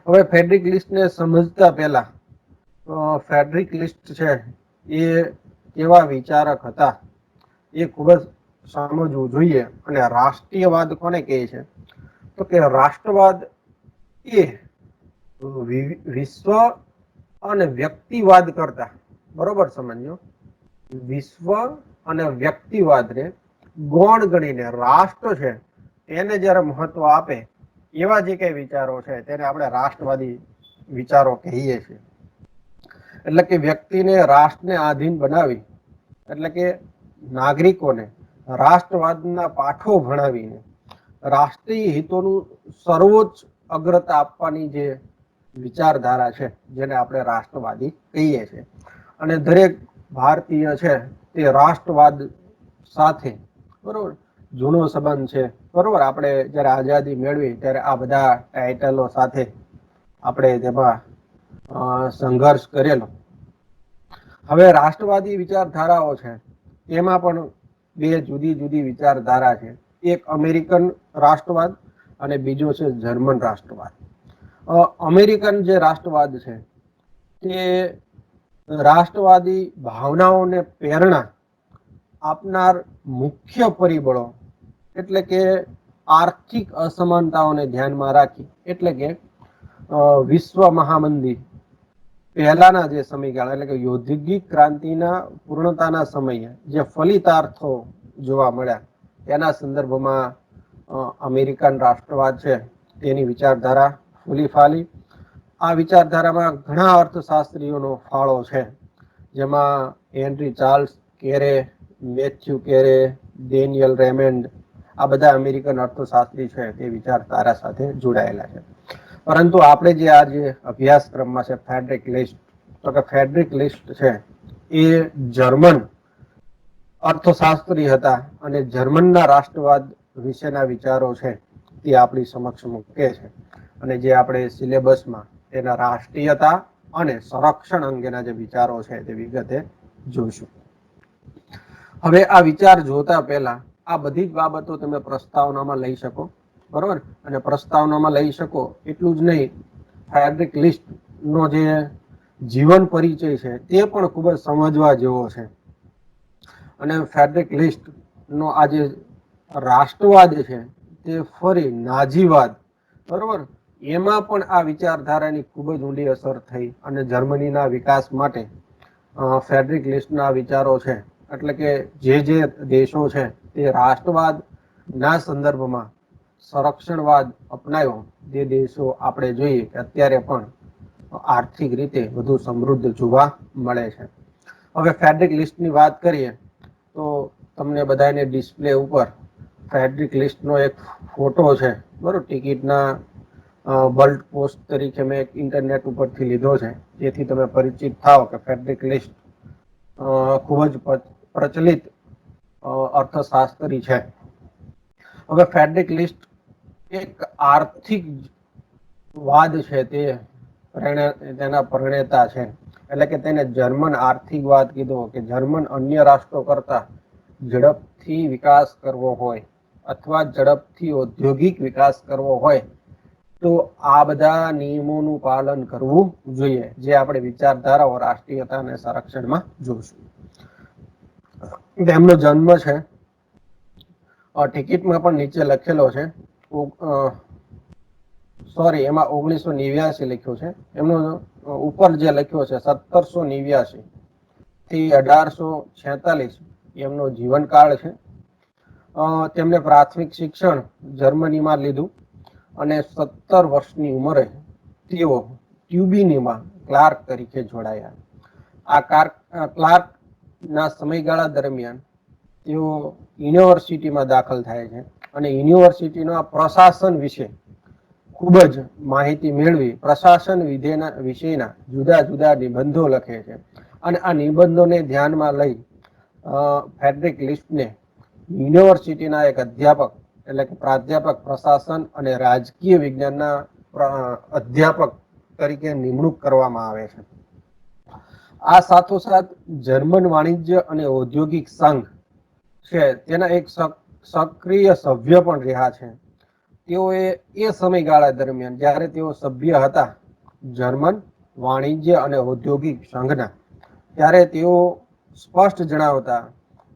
હવે ફેડરિક લિસ્ટને સમજતા પહેલા ફેડરિક લિસ્ટ છે એ કેવા વિચારક હતા એ ખૂબ જ સમજવું જોઈએ. અને રાષ્ટ્રીયવાદ કોને કહે છે? તો કે રાષ્ટ્રવાદ એ વિશ્વ અને વ્યક્તિવાદ કરતા, બરોબર સમજો, વિશ્વ અને વ્યક્તિવાદને ગૌણ ગણીને રાષ્ટ્ર છે એને જયારે મહત્વ આપે એવા જે કઈ વિચારો છે તેને આપણે રાષ્ટ્રવાદી વિચારો કહીએ છીએ. એટલે કે વ્યક્તિને રાષ્ટ્રને આધીન બનાવી, એટલે કે નાગરિકોને રાષ્ટ્રવાદના પાઠો ભણાવીને રાષ્ટ્રીય હિતોનું સર્વોચ્ચ અગ્રતા આપવાની જે વિચારધારા છે જેને આપણે રાષ્ટ્રવાદી કહીએ છીએ. અને દરેક ભારતીય છે તે રાષ્ટ્રવાદ સાથે બરોબર જૂનો સંબંધ છે. બરોબર, આપણે જયારે આઝાદી મેળવી ત્યારે આ બધા ટાઇટલો સાથે આપણે તેમાં સંઘર્ષ કરેલો. હવે રાષ્ટ્રવાદી વિચારધારાઓ છે એમાં પણ બે જુદી જુદી વિચારધારા છે. એક અમેરિકન રાષ્ટ્રવાદ અને બીજો છે જર્મન રાષ્ટ્રવાદ. અમેરિકન જે રાષ્ટ્રવાદ છે તે રાષ્ટ્રવાદી ભાવનાઓને પ્રેરણા આપનાર મુખ્ય પરિબળો એટલે કે આર્થિક અસમાનતાઓને ધ્યાનમાં રાખી, એટલે કે વિશ્વ મહામંદી પહેલાના જે સમયગાળા એટલે કે ઔદ્યોગિક ક્રાંતિના પૂર્ણતાના સમયે જે ફલિતાર્થો જોવા મળ્યા તેના સંદર્ભમાં અમેરિકન રાષ્ટ્રવાદ છે તેની વિચારધારા ફૂલી ફાલી. આ વિચારધારામાં ઘણા અર્થશાસ્ત્રીઓનો ફાળો છે, જેમાં હેનરી ચાર્લ્સ કેરે, મેથ્યુ કેરે, ડેનિયલ રેમેન્ડ, આ બધા અમેરિકન અર્થશાસ્ત્રી છે તે વિચારધારા સાથે જોડાયેલા છે. પરંતુ આપણે જે આ જે અભ્યાસક્રમમાં છે ફેડરિક લિસ્ટ, તો કે ફેડરિક લિસ્ટ છે એ જર્મન અર્થશાસ્ત્રી હતા અને જર્મનના રાષ્ટ્રવાદ વિશેના વિચારો છે તે આપણી સમક્ષ મૂકે છે. અને જે આપણે સિલેબસમાં તેના રાષ્ટ્રીયતા અને સંરક્ષણ અંગેના જે વિચારો છે તે વિગતે જોઈશું. હવે આ વિચાર જોતા પહેલા આ બધી જ બાબતો તમે પ્રસ્તાવનામાં લઈ શકો, બરોબર. અને પ્રસ્તાવનામાં લઈ શકો એટલું જ નહીં, ફેડરિક લિસ્ટ નો જે જીવન પરિચય છે તે પણ ખૂબ જ સમજવા જેવો છે. અને ફેડરિક લિસ્ટ નો આ જે રાષ્ટ્રવાદ છે તે ફરી નાજીવાદ, બરોબર, એમાં પણ આ વિચારધારાની ખૂબ જ ઊંડી અસર થઈ અને જર્મનીના વિકાસ માટે ફેડરિક લિસ્ટના વિચારો છે, એટલે કે જે દેશો છે તે રાષ્ટ્રવાદ ના સંદર્ભમાં સંરક્ષણવાદ અપનાવ્યો, જે દેશો આપણે જોઈએ કે અત્યારે પણ આર્થિક રીતે વધુ સમૃદ્ધ જોવા મળે છે. હવે ફેડરિક લિસ્ટની વાત કરીએ તો તમને બધાને ડિસ્પ્લે ઉપર ફેડરિક લિસ્ટનો એક ફોટો છે, બરોબર. ટિકિટના બલ્ટ પોસ્ટ તરીકે મેં એક ઇન્ટરનેટ ઉપરથી લીધો છે, જેથી તમે પરિચિત થાઓ કે ફેડરિક લિસ્ટ ખૂબ જ પ્રચલિત અર્થશાસ્ત્રી છે. હવે ફેડરિક લિસ્ટ એક આર્થિક વાદ છે તે તેના પ્રણેતા છે. એટલે કે તેને જર્મન આર્થિકવાદ કીધો, કે જર્મન અન્ય રાષ્ટ્રો કરતા ઝડપથી વિકાસ કરવો હોય અથવા ઝડપથી ઔદ્યોગિક વિકાસ કરવો હોય તો આ બધા નિયમોનું પાલન કરવું જોઈએ, જે આપણે વિચારધારાઓ રાષ્ટ્રીયતા અને સંરક્ષણમાં જોઈશું. તેમનો જન્મ છે, ટિકિટમાં પણ નીચે લખેલો છે, એમાં 1989 લખ્યું છે. એમનો ઉપર જે લખ્યો છે 1789 થી 1846 એમનો જીવનકાળ છે. તેમને પ્રાથમિક શિક્ષણ જર્મનીમાં લીધું અને 17 વર્ષની ઉંમરે તેઓ ટ્યુબિનીમાં ક્લાર્ક તરીકે જોડાયા. આ ક્લાર્ક ના સમયગાળા દરમિયાન તેઓ યુનિવર્સિટીમાં દાખલ થાય છે અને યુનિવર્સિટીના પ્રશાસન વિશે ખૂબ જ માહિતી મેળવી પ્રશાસન વિષયના જુદા જુદા નિબંધો લખે છે. અને આ નિબંધોને ધ્યાનમાં લઈ ફેડરિક લિસ્ટને યુનિવર્સિટીના એક અધ્યાપક એટલે કે પ્રાધ્યાપક પ્રશાસન અને રાજકીય વિજ્ઞાનના અધ્યાપક તરીકે નિમણૂક કરવામાં આવે છે. આ સાથોસાથ જર્મન વાણિજ્ય અને ઔદ્યોગિક સંઘ છે તેના એક સક્રિય સભ્ય પણ રહ્યા છે. તેઓએ એ સમયગાળા દરમિયાન જ્યારે તેઓ સભ્ય હતા જર્મન વાણિજ્ય અને ઔદ્યોગિક સંઘના, ત્યારે તેઓ સ્પષ્ટ જણાવતા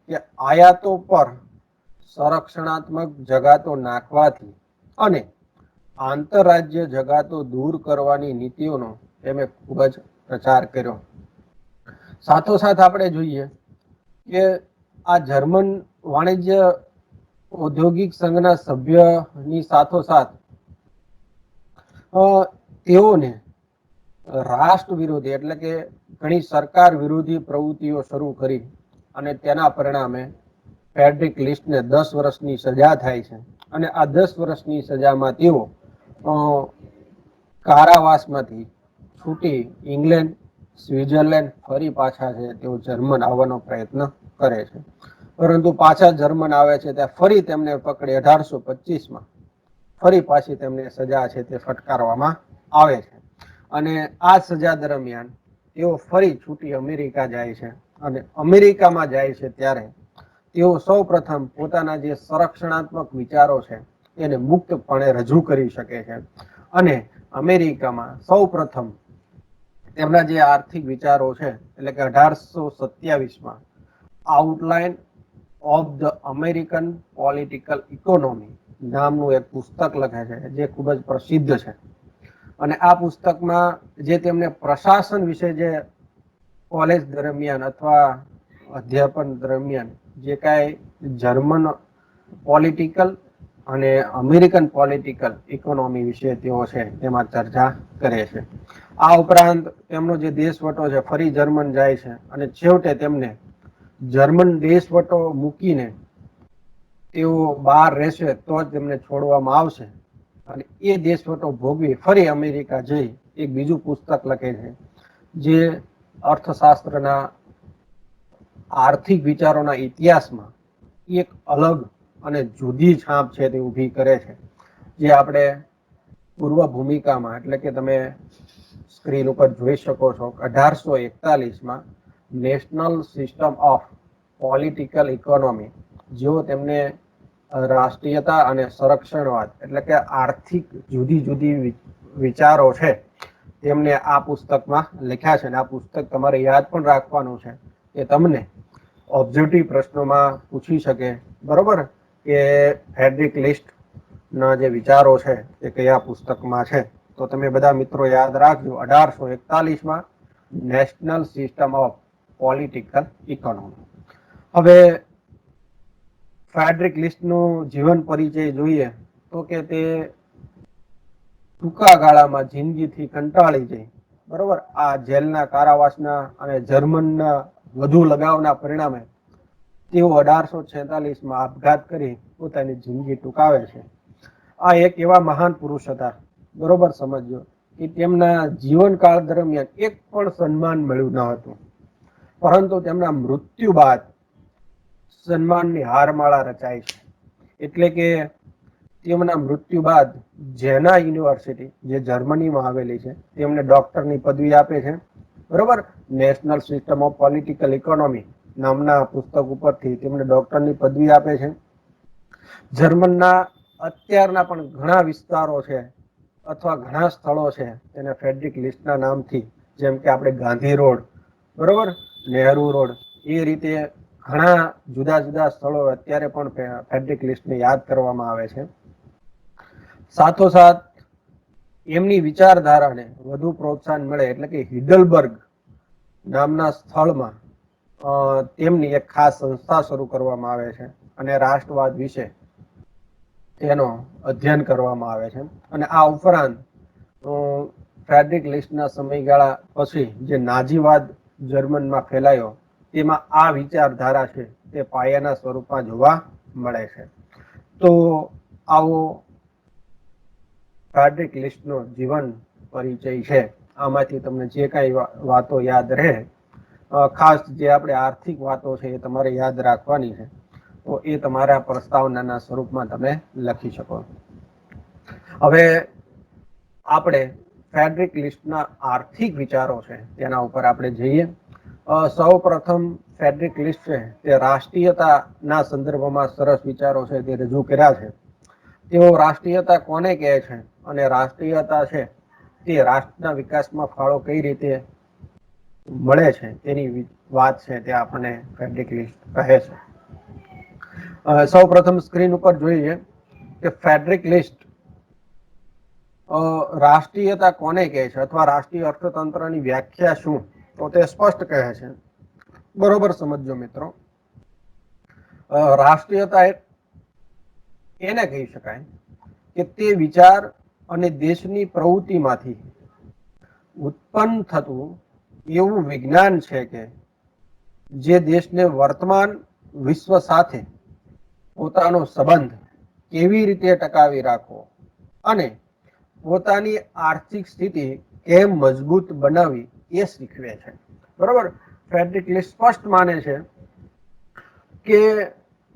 કે આયાતો પર સંરક્ષણાત્મક જગાતો નાખવાથી અને આંતરરાજ્ય જગાતો દૂર કરવાની નીતિઓનો તેમણે ખૂબ જ પ્રચાર કર્યો. સાથોસાથ આપણે જોઈએ કે આ જર્મન વાણિજ્ય ઔદ્યોગિક સંઘના સભ્યની સાથોસાથ તેઓને રાષ્ટ્ર વિરોધી એટલે કે ઘણી સરકાર વિરોધી પ્રવૃત્તિઓ શરૂ કરી અને તેના પરિણામે ફ્રેડરિક લિસ્ટને 10 વર્ષની સજા થાય છે અને આ 10 વર્ષની સજામાં તેઓ કારાવાસમાંથી છૂટી ઇંગ્લેન્ડ, સ્વિટ્ઝરલેન્ડ ફરી પાછા છે તેઓ જર્મન આવવાનો પ્રયત્ન કરે છે. પરંતુ પાછા જર્મન આવે છે ત્યાં ફરી તેમને પકડી 1825માં ફરી પાછી તેમને સજા છે તે ફટકારવામાં આવે છે અને આ સજા દરમિયાન તેઓ ફરી છૂટી અમેરિકા જાય છે અને અમેરિકામાં જાય છે ત્યારે તેઓ સૌ પ્રથમ પોતાના જે સંરક્ષણાત્મક વિચારો છે એને મુક્તપણે રજૂ કરી શકે છે અને અમેરિકામાં સૌ પ્રથમ તેમના જે આર્થિક વિચારો છે એટલે કે 1827માં outline of the American political economy નામનું એક પુસ્તક લખે છે જે ખૂબ જ પ્રસિદ્ધ છે અને આ પુસ્તકમાં જે તેમને પ્રશાસન વિશે જે કોલેજ દરમિયાન અથવા અધ્યાપન દરમિયાન જે કાંઈ જર્મન પોલિટિકલ અને અમેરિકન પોલિટિકલ ઇકોનોમી વિશે તેઓ છે તેમાં ચર્ચા કરે છે. આ ઉપરાંત તેમનો જે દેશવટો છે ફરી જર્મન જાય છે અને છેવટે તેમને જર્મન દેશવટો મૂકીને તેઓ બહાર રહેશે તો જ તેમને છોડવામાં આવશે અને એ દેશવટો ભોગવી ફરી અમેરિકા જઈ એક બીજું પુસ્તક લખે છે જે અર્થશાસ્ત્રના આર્થિક વિચારોના ઇતિહાસમાં એક અલગ અને જુદી છાપ છે તે ઊભી કરે છે, જે આપણે પૂર્વ ભૂમિકામાં એટલે કે તમે સ્ક્રીન ઉપર જોઈ શકો છો. 1841માં national system of political economy જેઓ તેમને રાષ્ટ્રીયતા અને સંરક્ષણવાદ એટલે કે આર્થિક જુદી જુદી વિચારો છે તેમને આ પુસ્તકમાં લખ્યા છે અને આ પુસ્તક તમારે યાદ પણ રાખવાનું છે કે તમને ઓબ્જેક્ટિવ પ્રશ્નોમાં પૂછી શકે, બરોબર, કે ફ્રેડરિક લિસ્ટ ના જે વિચારો છે એ કયા પુસ્તકમાં છે. તો તમે બધા મિત્રો યાદ રાખજો 1841માં national system of political economy. હવે ફ્રેડરિક લિસ્ટનું જીવન પરિચય જોઈએ તો કે તે ટૂંકા ગાળામાં જિંદગીથી કંટાળી જાય, બરોબર, આ જેલના કારાવાસના અને જર્મનના વધુ લગાવના પરિણામે તેઓ 1846માં આપઘાત કરી પોતાની જિંદગી ટૂંકાવે છે. આ એક એવા મહાન પુરુષ હતા, બરોબર સમજો, કે તેમના જીવનકાળ દરમિયાન એક પણ સન્માન મળ્યું ન હતું, પરંતુ તેમના મૃત્યુ બાદ સન્માનની હારમાળા રચાય છે. એટલે કે તેમના મૃત્યુ બાદ જેના યુનિવર્સિટી જે જર્મનીમાં આવેલી છે તેમને ડોક્ટરની પદવી આપે છે, બરોબર. National system of political economy નામના પુસ્તક ઉપરથી તેમને ડોક્ટરની પદવી આપે છે. જર્મનના અત્યારના પણ ઘણા વિસ્તારો છે અથવા ઘણા સ્થળો છે તેને ફ્રેડરિક લિસ્ટના નામથી, જેમ કે આપણે ગાંધી રોડ, બરોબર, નહેરુ રોડ, એ રીતે ઘણા જુદા જુદા સ્થળો અત્યારે પણ ફ્રેડરિક લિસ્ટને યાદ કરવામાં આવે છે. સાથોસાથ એમની વિચારધારાને વધુ પ્રોત્સાહન મળે એટલે કે હિડલબર્ગ નામના સ્થળમાં તેમની એક ખાસ સંસ્થા શરૂ કરવામાં આવે છે અને રાષ્ટ્રવાદ વિશે તેનો અધ્યયન કરવામાં આવે છે. અને આ ઉપરાંત ફ્રેડરિક લિસ્ટના સમયગાળા પછી જે નાઝીવાદ જર્મનમાં ફેલાયો તેમાં આ વિચારધારા છે તે પાયાના સ્વરૂપમાં જોવા મળે છે. તો આવો ફ્રેડરિક લિસ્ટનો જીવન પરિચય છે. આમાંથી તમને જે કાંઈ વાતો યાદ રહે, ખાસ જે આપણે આર્થિક વાતો છે એ તમારે યાદ રાખવાની છે, તો એ તમારા પ્રસ્તાવનાના સ્વરૂપમાં તમે લખી શકો. હવે આપણે ફ્રેડરિક લિસ્ટના આર્થિક વિચારો છે તેના ઉપર આપણે જઈએ. સૌ પ્રથમ ફ્રેડરિક લિસ્ટ છે તે રાષ્ટ્રીયતાના સંદર્ભમાં સરસ વિચારો છે તે રજૂ કર્યા છે. તેઓ રાષ્ટ્રીયતા કોને કહે છે અને રાષ્ટ્રીયતા છે તે રાષ્ટ્રના વિકાસમાં ફાળો કઈ રીતે મળે છે તેની વાત છે તે આપણને ફેડરિક લિસ્ટ કહે છે. સૌ પ્રથમ સ્ક્રીન ઉપર જોઈએ કે ફેડરિક લિસ્ટ રાષ્ટ્રીયતા કોને કહે છે અથવા રાષ્ટ્રીય અર્થતંત્રની વ્યાખ્યા શું, તો તે સ્પષ્ટ કહે છે. બરોબર સમજો મિત્રો. રાષ્ટ્રીયતા એને કહી શકાય કે તે વિચાર અને દેશની પ્રવૃત્તિમાંથી ઉત્પન્ન થતું એવું વિજ્ઞાન છે કે જે દેશને વર્તમાન વિશ્વ સાથે પોતાનો સંબંધ કેવી રીતે ટકાવી રાખવો અને પોતાની આર્થિક સ્થિતિ કેમ મજબૂત બનાવવી એ શીખવે છે. બરોબર. ફેડરિક લિસ્ટ સ્પષ્ટ માને છે કે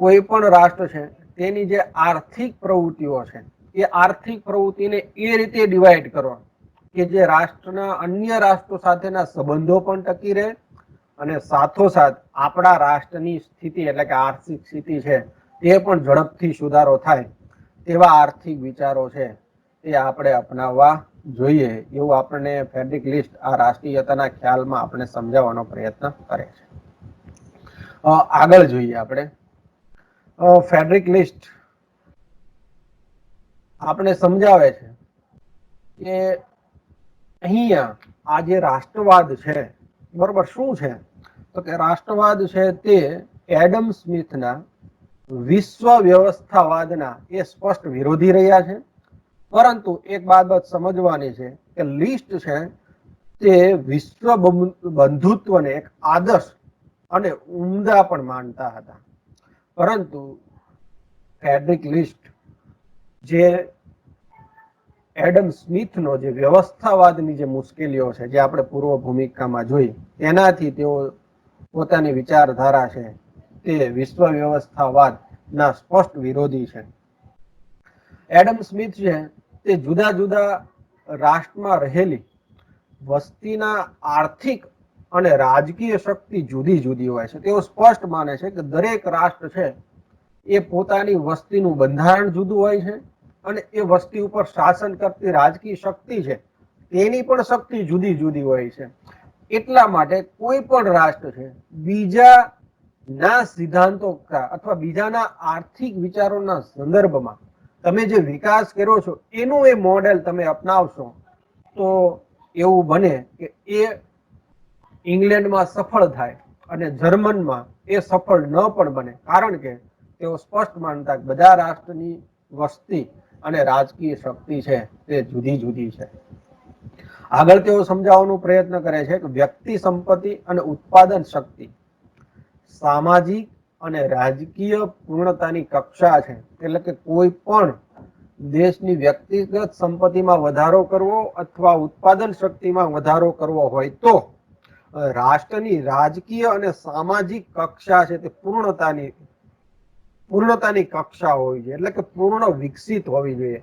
કોઈ પણ રાષ્ટ્ર છે તેની જે આર્થિક પ્રવૃત્તિઓ છે એ આર્થિક પ્રવૃત્તિને એ રીતે ડિવાઈડ કરવા કે જે રાષ્ટ્રના અન્ય રાષ્ટ્રો સાથેના સંબંધો પણ ટકી રહે અને સાથોસાથ આપણા રાષ્ટ્રની સ્થિતિ એટલે કે આર્થિક સ્થિતિ છે તે પણ ઝડપથી સુધારો થાય તેવા આર્થિક વિચારો છે તે આપણે અપનાવવા જોઈએ, એવું આપણને ફેડરિક લિસ્ટ આ રાષ્ટ્રીયતાના ખ્યાલમાં આપણે સમજાવવાનો પ્રયત્ન કરે છે. આગળ જોઈએ આપણે. ફેડરિક લિસ્ટ આપણે સમજાવે છે કે અહીંયા આ જે રાષ્ટ્રવાદ છે, બરોબર, શું છે તો કે રાષ્ટ્રવાદ છે તે એડમ સ્મિથના વિશ્વ વ્યવસ્થાવાદના એ સ્પષ્ટ વિરોધી રહ્યા છે. પરંતુ એક બાબત સમજવાની છે કે લિસ્ટ છે તે વિશ્વ બંધુત્વને એક આદર્શ અને ઉમદા પણ માનતા હતા. પરંતુ ફેડરિક લિસ્ટ જે એડમ સ્મિથનો જે વ્યવસ્થાવાદની જે મુશ્કેલીઓ છે જે આપણે પૂર્વ ભૂમિકામાં જોઈ તેનાથી તેઓ પોતાની વિચારધારા છે તે વિશ્વ વ્યવસ્થાવાદના સ્પષ્ટ વિરોધી છે. એડમ સ્મિથ છે તે જુદા જુદા રાષ્ટ્રમાં રહેલી વસ્તીના આર્થિક અને રાજકીય શક્તિ જુદી જુદી હોય છે. તેઓ સ્પષ્ટ માને છે કે દરેક રાષ્ટ્ર છે એ પોતાની વસ્તીનું બંધારણ જુદું હોય છે અને એ વસ્તી ઉપર શાસન કરતી રાજકીય શક્તિ છે તેની પણ શક્તિ જુદી જુદી હોય છે. એટલા માટે કોઈ પણ રાષ્ટ્ર છે બીજાના સિદ્ધાંતો અથવા બીજાના આર્થિક વિચારોના સંદર્ભમાં તમે જે વિકાસ કર્યો છો એનું એ મોડેલ તમે અપનાવશો તો એવું બને કે એ ઇંગ્લેન્ડમાં સફળ થાય અને જર્મનમાં એ સફળ ન પણ બને, કારણ કે તેઓ સ્પષ્ટ માનતા કે બધા રાષ્ટ્રની વસ્તી અને રાજકીય શક્તિ છે તે જુદી જુદી છે. આગળ તેઓ સમજાવવાનો પ્રયત્ન કરે છે કે વ્યક્તિ સંપત્તિ અને ઉત્પાદન શક્તિ સામાજિક અને રાજકીય પૂર્ણતાની કક્ષા છે. એટલે કે કોઈ પણ દેશની વ્યક્તિગત સંપત્તિમાં વધારો કરવો અથવા ઉત્પાદન શક્તિમાં વધારો કરવો હોય તો રાષ્ટ્રની રાજકીય અને સામાજિક કક્ષા છે તે પૂર્ણતાની કક્ષા હોવી જોઈએ, એટલે કે પૂર્ણ વિકસિત હોવી જોઈએ.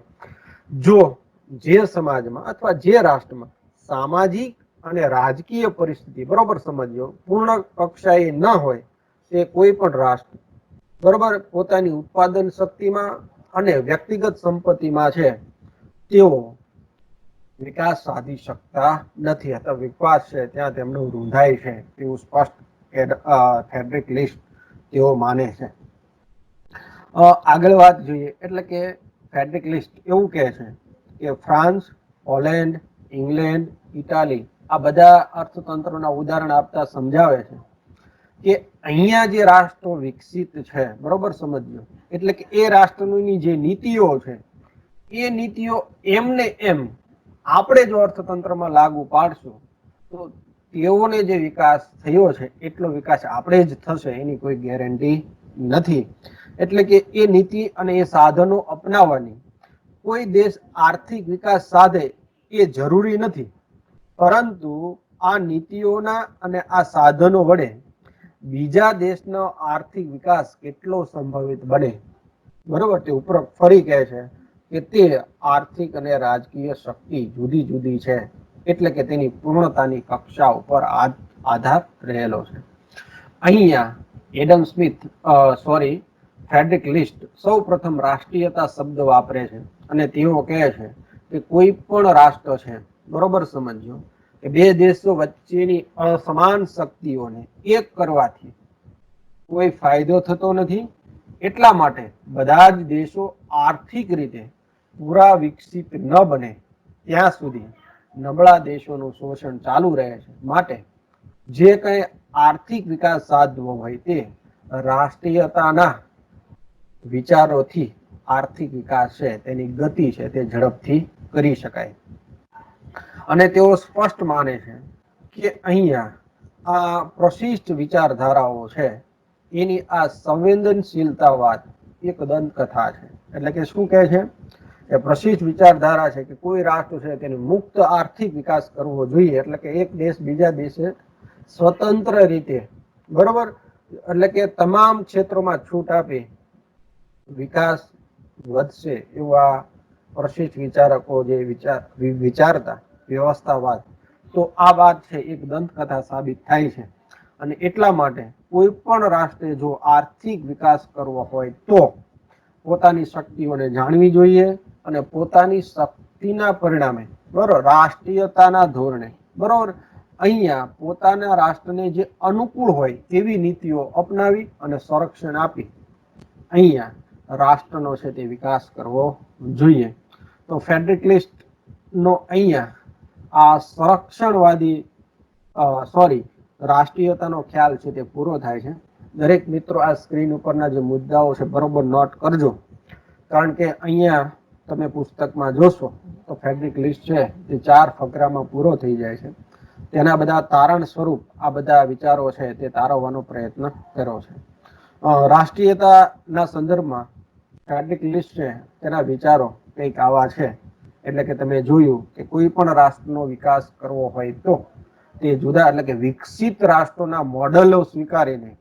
જો જે સમાજમાં અથવા જે રાષ્ટ્રમાં સામાજિક અને રાજકીય પરિસ્થિતિ, બરોબર સમજો, પૂર્ણ કક્ષાએ ન હોય તે કોઈ પણ રાષ્ટ્ર બરોબર પોતાની ઉત્પાદન શક્તિમાં અને વ્યક્તિગત સંપત્તિમાં છે તેઓ વિકાસ સાધી શકતા નથી અથવા વિકાસ છે ત્યાં તેમનું રૂંધાય છે તેવું સ્પષ્ટ ફેડરિક લિસ્ટ તેઓ માને છે. આગળ વાત જોઈએ એટલે કે ફેડરિક લિસ્ટ એવું કહે છે કે ફ્રાન્સ, પોલેન્ડ, ઇંગ્લેન્ડ, ઇટાલી આ બધા અર્થતંત્રોના ઉદાહરણ આપતા સમજાવે છે કે અહીંયા જે રાષ્ટ્રો વિકસિત છે, બરોબર સમજો, એટલે કે એ રાષ્ટ્રની જે નીતિઓ છે એ નીતિઓ એમને એમ આપણે જો અર્થતંત્રમાં લાગુ પાડશું તો તેઓને જે વિકાસ થયો છે એટલો વિકાસ આપણે જ થશે એની કોઈ ગેરંટી નથી. એટલે કે એ નીતિ અને એ સાધનો અપનાવવાની કોઈ દેશ આર્થિક વિકાસ સાધે એ જરૂરી નથી, પરંતુ આ નીતિઓના અને આ સાધનો વડે બીજા દેશનો આર્થિક વિકાસ કેટલો સંભવિત બને, બરોબર, તે ઉપરોક્ત ફરી કહે છે કે તે આર્થિક અને રાજકીય શક્તિ જુદી જુદી છે, એટલે કે તેની પૂર્ણતાની કક્ષા ઉપર આધાર રહેલો છે. અહીંયા એડમ સ્મિથ ફ્રેડરિક લિસ્ટ સૌ પ્રથમ રાષ્ટ્રીયતા શબ્દ વાપરે છે અને તેઓ કહે છે કે કોઈ પણ રાષ્ટ્ર છે, બરોબર સમજો, કે બે દેશો વચ્ચેની અસમાન શક્તિઓને એક કરવાથી કોઈ ફાયદો થતો નથી. એટલા માટે બધા જ દેશો આર્થિક રીતે પૂરા વિકસિત ન બને ત્યાં સુધી નબળા દેશોનું શોષણ ચાલુ રહે છે. માટે જે કંઈ આર્થિક વિકાસ સાધવો હોય તે રાષ્ટ્રીયતાના વિચારોથી આર્થિક વિકાસ છે તેની ગતિ છે તે ઝડપથી કરી શકાય. અને તેઓ સ્પષ્ટ માને છે કે અહીંયા આ પ્રશિષ્ટ વિચારધારાઓ છે એની આ સંવેદનશીલતાવાદ એક દંતકથા છે. એટલે કે શું કહે છે કે પ્રશિષ્ટ વિચારધારા છે કે કોઈ રાષ્ટ્ર છે તેને મુક્ત આર્થિક વિકાસ કરવો જોઈએ. એટલે કે એક દેશ બીજા દેશે સ્વતંત્ર રીતે, બરોબર, એટલે કે તમામ ક્ષેત્રોમાં છૂટ આપી વિકાસ વધશે એવું આ પ્રશિષ્ટ વિચારકો જે વિચારતા વ્યવસ્થાવાદ, તો આ વાત છે એક દંતકથા સાબિત થાય છે. અને એટલા માટે કોઈ પણ રાષ્ટ્રે જો આર્થિક વિકાસ કરવો હોય તો પોતાની શક્તિઓને જાણવી જોઈએ અને પોતાની શક્તિના પરિણામે, બરોબર, રાષ્ટ્રીયતાના ધોરણે, બરોબર, અહીંયા પોતાના રાષ્ટ્રને જે અનુકૂળ હોય એવી નીતિઓ અપનાવી અને સંરક્ષણ આપી અહીંયા રાષ્ટ્રનો છે તે વિકાસ કરવો જોઈએ. તો ફ્રેડરિક લિસ્ટ નો અહીંયા આ સંરક્ષણવાદી રાષ્ટ્રીયતાનો ખ્યાલ છે તે પૂરો થાય છે. દરેક મિત્રો આ સ્ક્રીન ઉપરના જે મુદ્દાઓ છે બરોબર નોટ કરજો, કારણ કે અહીંયા તમે પુસ્તકમાં જોશો તો ફ્રેડરિક લિસ્ટ છે તે 4 ફકરામાં પૂરો થઈ જાય છે. તેના બધા તારણ સ્વરૂપ આ બધા વિચારો છે તે તારવવાનો પ્રયત્ન કર્યો છે. રાષ્ટ્રીયતાના સંદર્ભમાં ફ્રેડરિક લિસ્ટ છે તેના વિચારો કંઈક આવા છે. એટલે કે તમે જોયું કે કોઈ પણ રાષ્ટ્રનો વિકાસ કરવો હોય તો તે જુદા, એટલે કે વિકસિત રાષ્ટ્રોના મોડલો સ્વીકારીને,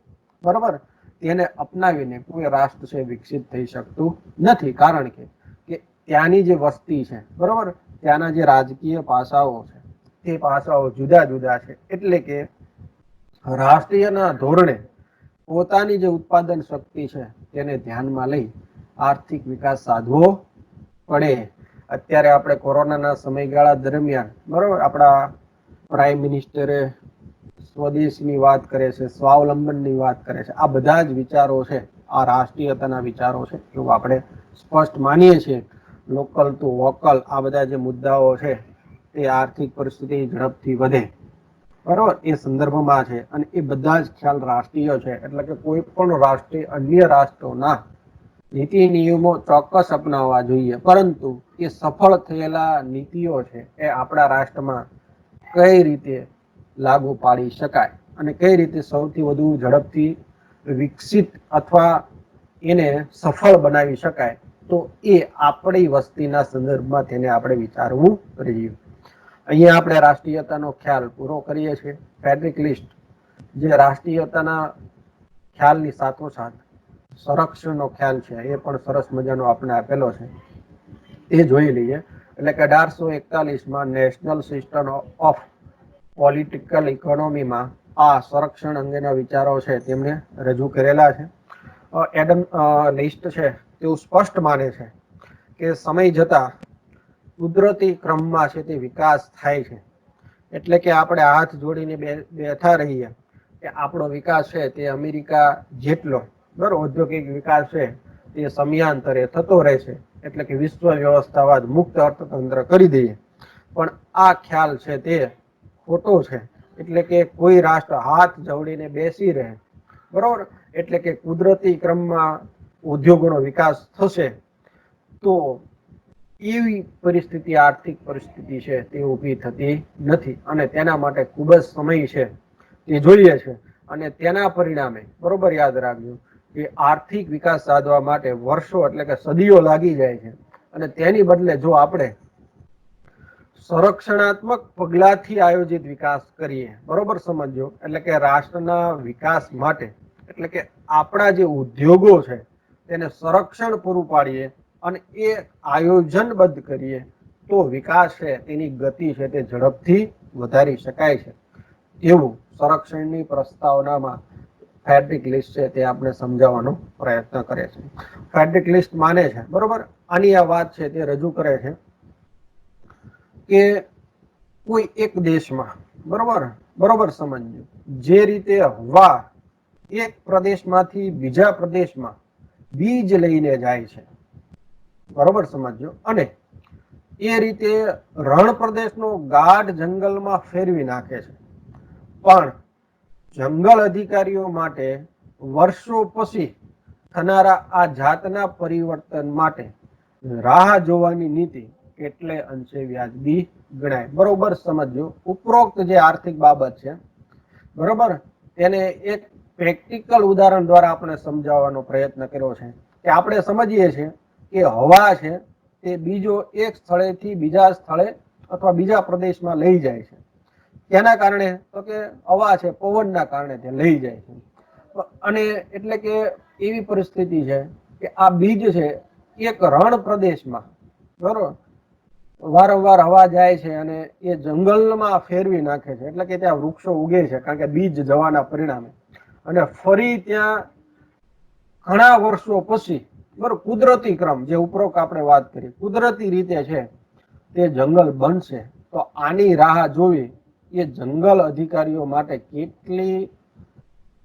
બરોબર, તેને અપનાવીને કોઈ રાષ્ટ્ર છે વિકસિત થઈ શકતું નથી. કારણ કે ત્યાંની જે વસ્તી છે, બરોબર, ત્યાંના જે રાજકીય પાસાઓ છે તે પાસાઓ જુદા જુદા છે. એટલે કે રાષ્ટ્રીયના ધોરણે પોતાની જે ઉત્પાદન શક્તિ છે તેને ધ્યાનમાં લઈ આર્થિક વિકાસ સાધવો પડે. અત્યારે આપણે કોરોનાના સમયગાળા દરમિયાન, બરોબર, આપણા પ્રાઇમ મિનિસ્ટરે સ્વદેશની વાત કરે છે, સ્વાવલંબનની વાત કરે છે. આ બધા જ વિચારો છે આ રાષ્ટ્રીયતાના વિચારો છે એવું આપણે સ્પષ્ટ માનીએ છીએ. લોકલ ટુ વોકલ આ બધા જે મુદ્દાઓ છે તે આર્થિક પરિસ્થિતિ ઝડપથી વધે, બરોબર, એ સંદર્ભમાં છે. અને એ બધા જ ખ્યાલ રાષ્ટ્રીય છે. એટલે કે કોઈ પણ રાષ્ટ્રે અન્ય રાષ્ટ્રોના નીતિ નિયમો ચોક્કસ અપનાવવા જોઈએ, પરંતુ એ સફળ થયેલા નીતિઓ છે એ આપણા રાષ્ટ્રમાં કઈ રીતે લાગુ પાડી શકાય અને કઈ રીતે સૌથી વધુ ઝડપથી વિકસિત અથવા એને સફળ બનાવી શકાય, તો એ આપણી વસ્તીના સંદર્ભમાં તેને આપણે વિચારવું જોઈએ. અહીંયા આપણે રાષ્ટ્રીયતાનો ખ્યાલ પૂરો કરીએ છીએ. ફ્રેડરિક લિસ્ટ જે રાષ્ટ્રીયતાના ખ્યાલની સાથોસાથ સંરક્ષણનો ખ્યાલ છે એ પણ સરસ મજાનો આપણે આપેલો છે, એ જોઈ લઈએ. એટલે કે 1841માં નેશનલ સિસ્ટમ ઓફ પોલિટિકલ ઇકોનોમીમાં આ સંરક્ષણ અંગેના વિચારો છે તેમણે રજૂ કરેલા છે. એડમ લિસ્ટ છે તેવું સ્પષ્ટ માને છે કે સમય જતા કુદરતી ક્રમમાં છે તે વિકાસ થાય છે. એટલે કે આપણે હાથ જોડીને બેઠા રહીએ કે આપણો વિકાસ છે તે અમેરિકા જેટલો, બરોબર, ઔદ્યોગિક વિકાસ છે તે સમયાંતરે થતો રહે છે. એટલે કે વિશ્વ વ્યવસ્થાવાદ મુક્ત અર્થતંત્ર કરી દઈએ, પણ આ ખ્યાલ છે તે ખોટો છે. એટલે કે કોઈ રાષ્ટ્ર હાથ જોડીને બેસી રહે, બરોબર, એટલે કે કુદરતી ક્રમમાં ઉદ્યોગોનો વિકાસ થશે તો એવી પરિસ્થિતિ, આર્થિક પરિસ્થિતિ છે તે ઊભી થતી નથી. અને તેના માટે ખૂબ જ સમય છે તે જોઈએ છે. અને તેના પરિણામે, બરોબર, યાદ રાખજો કે આર્થિક વિકાસ સાધવા માટે વર્ષો, એટલે કે સદીઓ લાગી જાય છે. અને તેની બદલે જો આપણે સંરક્ષણાત્મક પગલાથી આયોજિત વિકાસ કરીએ, બરોબર સમજો, એટલે કે રાષ્ટ્રના વિકાસ માટે, એટલે કે આપણા જે ઉદ્યોગો છે તેને સંરક્ષણ પૂરું પાડીએ અને એ આયોજનબદ્ધ કરીએ તો વિકાસ છે તેની ગતિ છે તે ઝડપથી વધારી શકાય છે. એવું સંરક્ષણની પ્રસ્તાવનામાં ફેડરિક લિસ્ટ છે તે આપણે સમજાવવાનો પ્રયત્ન કરે છે. ફેડરિક લિસ્ટ માને છે, બરોબર, આની આ વાત છે તે રજૂ કરે છે કે કોઈ એક દેશમાં, બરોબર સમજજો, જે રીતે હવા એક પ્રદેશમાંથી બીજા પ્રદેશમાં બીજ લઈને જાય છે, બરોબર સમજજો, અને એ રીતે રણ પ્રદેશનો ગાઢ જંગલમાં ફેરવી નાખે છે, પણ જંગલ અધિકારીઓ માટે વર્ષો પછી થનારા આ જાતના પરિવર્તન માટે રાહ જોવાની નીતિ એટલે અંશે વ્યાજબી ગણાય. બરોબર સમજજો, ઉપરોક્ત જે આર્થિક બાબત છે, બરોબર, તેને એક પ્રેક્ટિકલ ઉદાહરણ દ્વારા આપણે સમજાવવાનો પ્રયત્ન કર્યો છે કે આપણે સમજીએ છીએ કે હવા છે તે બીજો એક સ્થળેથી બીજા સ્થળે અથવા બીજા પ્રદેશમાં લઈ જાય છે. તેના કારણે તો કે હવા છે, પવનના કારણે તે લઈ જાય છે. અને એટલે કે એવી પરિસ્થિતિ છે કે આ બીજ છે એક રણ પ્રદેશમાં, બરોબર, વારંવાર હવા જાય છે અને એ જંગલમાં ફેરવી નાખે છે, એટલે કે ત્યાં વૃક્ષો ઉગે છે, કારણ કે બીજ જવાના પરિણામે, અને ફરી ત્યાં ઘણા વર્ષો પછી, બરોબર, કુદરતી ક્રમ જે ઉપરોક્ત આપણે વાત કરી, કુદરતી રીતે છે તે જંગલ બનશે. તો આની રાહ જોવી એ જંગલ અધિકારીઓ માટે કેટલી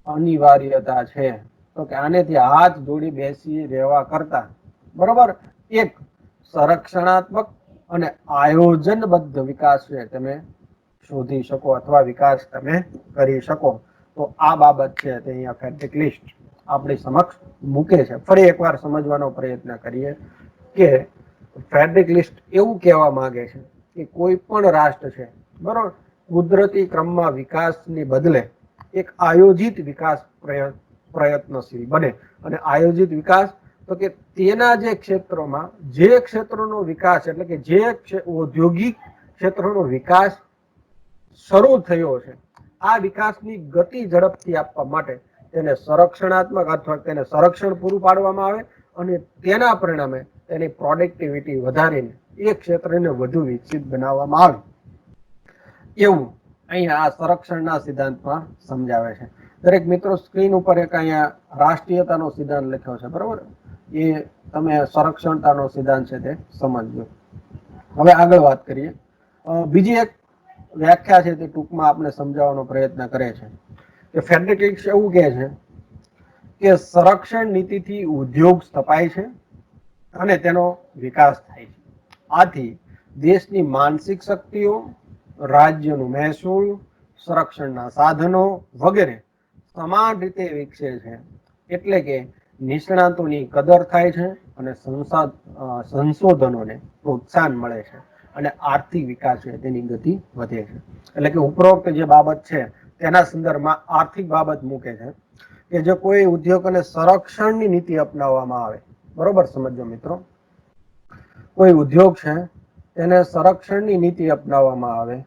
અનિવાર્યતા છે, તો કે આનેથી હાથ જોડી બેસી રહેવા કરતા, બરોબર, એક સંરક્ષણાત્મક અને આયોજનબદ્ધ વિકાસ છે તમે શોધી શકો અથવા વિકાસ તમે કરી શકો. તો આ બાબત છે તે અહીંયા ફેડરિક લિસ્ટ આપણી સમક્ષ મૂકે છે. ફરી એકવાર સમજવાનો પ્રયત્ન કરીએ કે ફેડરિક લિસ્ટ એવું કહેવા માંગે છે કે કોઈ પણ રાષ્ટ્ર છે, બરોબર, કુદરતી ક્રમમાં વિકાસની બદલે એક આયોજિત વિકાસ પ્રયત્નશીલ બને. અને આયોજિત વિકાસ તો કે તેના જે ક્ષેત્રોમાં જે ક્ષેત્રોનો વિકાસ, એટલે કે જે ઔદ્યોગિક ક્ષેત્રોનો વિકાસ શરૂ થયો છે, આ વિકાસની ગતિ ઝડપથી આપવા માટે તેને સંરક્ષણાત્મક અથવા તેને સંરક્ષણ પૂરું પાડવામાં આવે અને તેના પરિણામે તેની પ્રોડક્ટિવિટી વધારીને એ ક્ષેત્રને વધુ વિકસિત બનાવવામાં આવે. એવું અહીંયા આ સંરક્ષણના સિદ્ધાંતમાં સમજાવે છે. દરેક મિત્રો સ્ક્રીન ઉપર એક અહીંયા રાષ્ટ્રીયતાનો સિદ્ધાંત લખ્યો છે, બરોબર, એ તમે સંરક્ષણતાનો સિદ્ધાંત છે તે સમજજો. હવે આગળ વાત કરીએ. બીજી એક વ્યાખ્યા છે તે ટૂંકમાં આપણે સમજાવવાનો પ્રયત્ન કરે છે કે ફેડરિક લિસ્ટ એવું કહે છે કે સંરક્ષણ નીતિથી ઉદ્યોગ સ્થપાય છે અને તેનો વિકાસ થાય છે. આથી દેશની માનસિક શક્તિઓ, રાજ્યનું મહેસૂલ, સંરક્ષણના સાધનો વગેરે સમાન રીતે વિકસે છે. એટલે કે નિષ્ણાતોની કદર થાય છે અને સંશોધનોને પ્રોત્સાહન મળે છે અને આર્થિક વિકાસ છે તેની ગતિ વધે છે. એટલે કે ઉપરોક્ત જે બાબત છે તેના સંદર્ભમાં આર્થિક બાબત મૂકે છે કે જો કોઈ ઉદ્યોગ અને સંરક્ષણની નીતિ અપનાવવામાં આવે, બરોબર સમજો મિત્રો, કોઈ ઉદ્યોગ છે તેને સંરક્ષણની નીતિ અપનાવવામાં આવે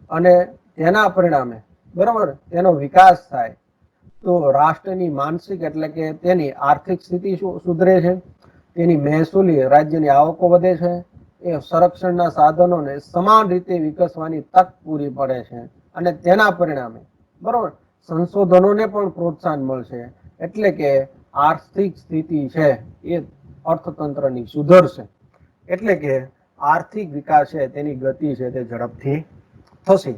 અને તેના પરિણામે, બરોબર, તેનો વિકાસ થાય તો રાષ્ટ્રની માનસિક એટલે કે તેની આર્થિક સ્થિતિ સુધરે છે, તેની મહેસૂલી રાજ્યની આવકો વધે છે, એ સંરક્ષણના સાધનોને સમાન રીતે વિકસવાની તક પૂરી પડે છે અને તેના પરિણામે, બરોબર, સંશોધનોને પણ પ્રોત્સાહન મળશે. એટલે કે આર્થિક સ્થિતિ છે એ અર્થતંત્રની સુધરશે. એટલે કે આર્થિક વિકાસ છે તેની ગતિ છે તે ઝડપથી થશે.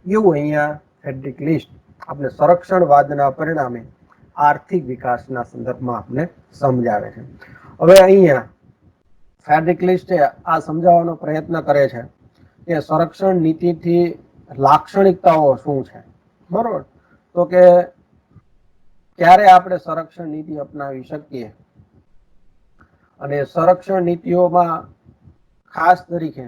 એવું અહીંયા ફેડરિક લિસ્ટ આપણે સંરક્ષણવાદના પરિણામે આર્થિક વિકાસના સંદર્ભમાં આપણે સમજાવે છે. હવે અહીંયા ફેડરિક લિસ્ટ આ સમજાવવાનો પ્રયત્ન કરે છે કે સંરક્ષણ નીતિથી લાક્ષણિકતાઓ શું છે, બરોબર, તો કે ક્યારે આપણે સંરક્ષણ નીતિ અપનાવી શકીએ અને સંરક્ષણ નીતિઓમાં ખાસ તરીકે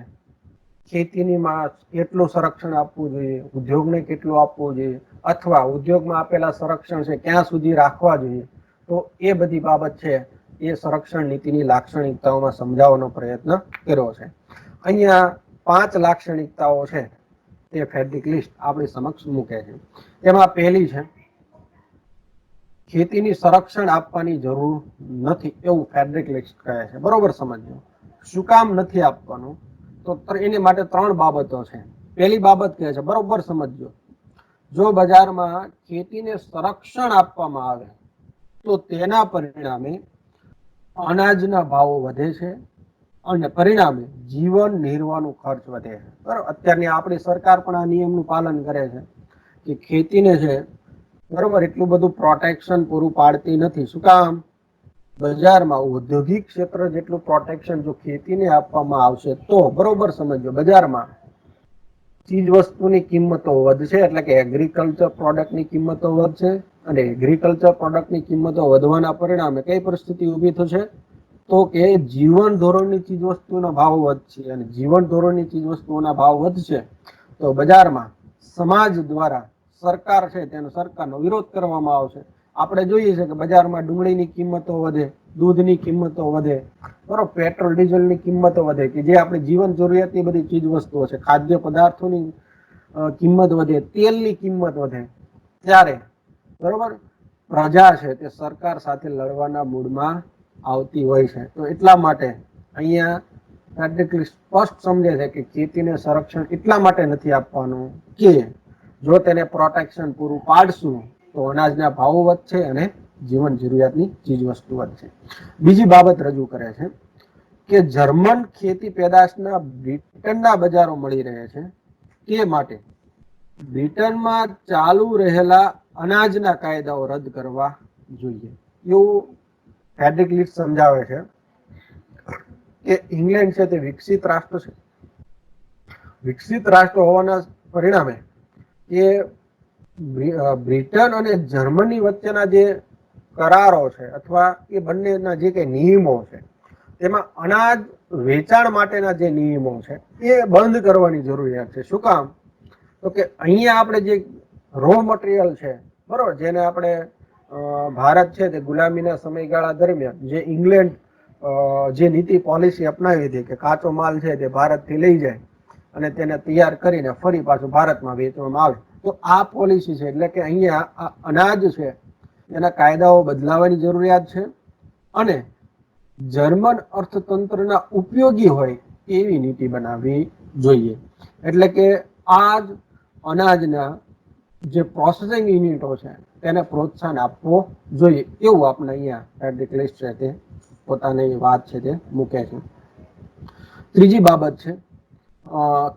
ખેતીની માં કેટલું સંરક્ષણ આપવું જોઈએ, ઉદ્યોગને કેટલું આપવું જોઈએ, અથવા ઉદ્યોગમાં આપેલા સંરક્ષણ છે ક્યાં સુધી રાખવા જોઈએ. તો એ બધી બાબત છે એ સંરક્ષણ નીતિની લાક્ષણિકતાઓમાં સમજાવવાનો પ્રયત્ન કર્યો છે. અહીંયા 5 લાક્ષણિકતાઓ છે તે ફેડરિક લિસ્ટ આપણી સમક્ષ મૂકે છે. એમાં પહેલી છે ખેતીની સંરક્ષણ આપવાની જરૂર નથી, એવું ફેડરિક લિસ્ટ કહે છે. બરોબર સમજો. શું કામ નથી આપવાનું? તો એની માટે 3 બાબતો છે. પહેલી બાબત કહે છે, બરોબર સમજો, જો બજારમાં ખેતીને સંરક્ષણ આપવામાં આવે તો તેના પરિણામે અનાજના ભાવો વધે છે અને પરિણામે જીવન નિર્વાહનો ખર્ચ વધે છે. બરાબર, અત્યારની આપણી સરકાર પણ આ નિયમનું પાલન કરે છે કે ખેતીને છે બરોબર એટલું બધું પ્રોટેક્શન પૂરું પાડતી નથી. શું કામ? બજારમાં ઔદ્યોગિક ક્ષેત્ર જેટલું પ્રોટેક્શન જો ખેતીને આપવામાં આવશે તો બરોબર સમજો, બજારમાં ચીજ વસ્તુની કિંમતો વધશે, એટલે કે એગ્રીકલ્ચર પ્રોડક્ટની કિંમતો વધશે અને એગ્રીકલ્ચર પ્રોડક્ટની કિંમતો વધવાના પરિણામે કઈ પરિસ્થિતિ ઊભી થશે તો કે જીવન ધોરણની ચીજ વસ્તુના ભાવ વધશે અને જીવન ધોરણની ચીજ વસ્તુઓના ભાવ વધશે તો બજારમાં સમાજ દ્વારા સરકાર છે તેનો સરકારનો વિરોધ કરવામાં આવશે. આપણે જોઈએ છે કે બજારમાં ડુંગળીની કિંમતો વધે, દૂધની કિંમતો વધે, બરોબર, પેટ્રોલ ડીઝલની કિંમતો વધે કે જે આપણી જીવન જરૂરિયાતની બધી ચીજ વસ્તુઓ છે, ખાદ્ય પદાર્થોની કિંમત વધે, તેલની કિંમત વધે, ત્યારે બરોબર પ્રજા છે તે સરકાર સાથે લડવાના મૂડમાં આવતી હોય છે. તો એટલા માટે અહીંયા સ્પષ્ટ સમજે છે કે ખેતીને સંરક્ષણ એટલા માટે નથી આપવાનું કે જો તેને પ્રોટેક્શન પૂરું પાડશું તો અનાજના ભાવો વધશે અને જીવન જરૂરિયાતની ચીજ વસ્તુ વધશે. બીજી બાબત રજૂ કરે છે કે જર્મન ખેતી પેદાશના બ્રિટનના બજારો મળી રહે છે, તે માટે બ્રિટનમાં ચાલુ રહેલા અનાજના કાયદાઓ રદ કરવા જોઈએ. એવું ફેડરિક લીચ સમજાવે છે કે ઇંગ્લેન્ડ છે તે વિકસિત રાષ્ટ્ર છે. વિકસિત રાષ્ટ્ર હોવાના પરિણામે એ બ્રિટન અને જર્મની વચ્ચેના જે કરારો છે અથવા એ બંનેના જે કઈ નિયમો છે તેમાં અનાજ વેચાણ માટેના જે નિયમો છે એ બંધ કરવાની જરૂરિયાત છે. શું કામ? તો કે અહીંયા આપણે જે રો મટીરિયલ છે બરોબર, જેને આપણે ભારત છે તે ગુલામીના સમયગાળા દરમિયાન જે ઇંગ્લેન્ડ જે નીતિ પોલિસી અપનાવી હતી કે કાચો માલ છે તે ભારતથી લઈ જાય અને તેને તૈયાર કરીને ફરી પાછું ભારતમાં વેચવામાં આવે, તો આ પોલિસી છે એટલે કે અહીંયા અનાજ છે એના કાયદાઓ બદલાવાની જરૂરિયાત છે અને જર્મન અર્થતંત્રના ઉપયોગી હોય એવી નીતિ બનાવવી જોઈએ. એટલે કે આ જ અનાજના જે પ્રોસેસિંગ યુનિટો છે તેને પ્રોત્સાહન આપવો જોઈએ એવું આપણે અહીંયા ફેડરિક લીચ છે તે પોતાની વાત છે તે મૂકે છે. ત્રીજી બાબત છે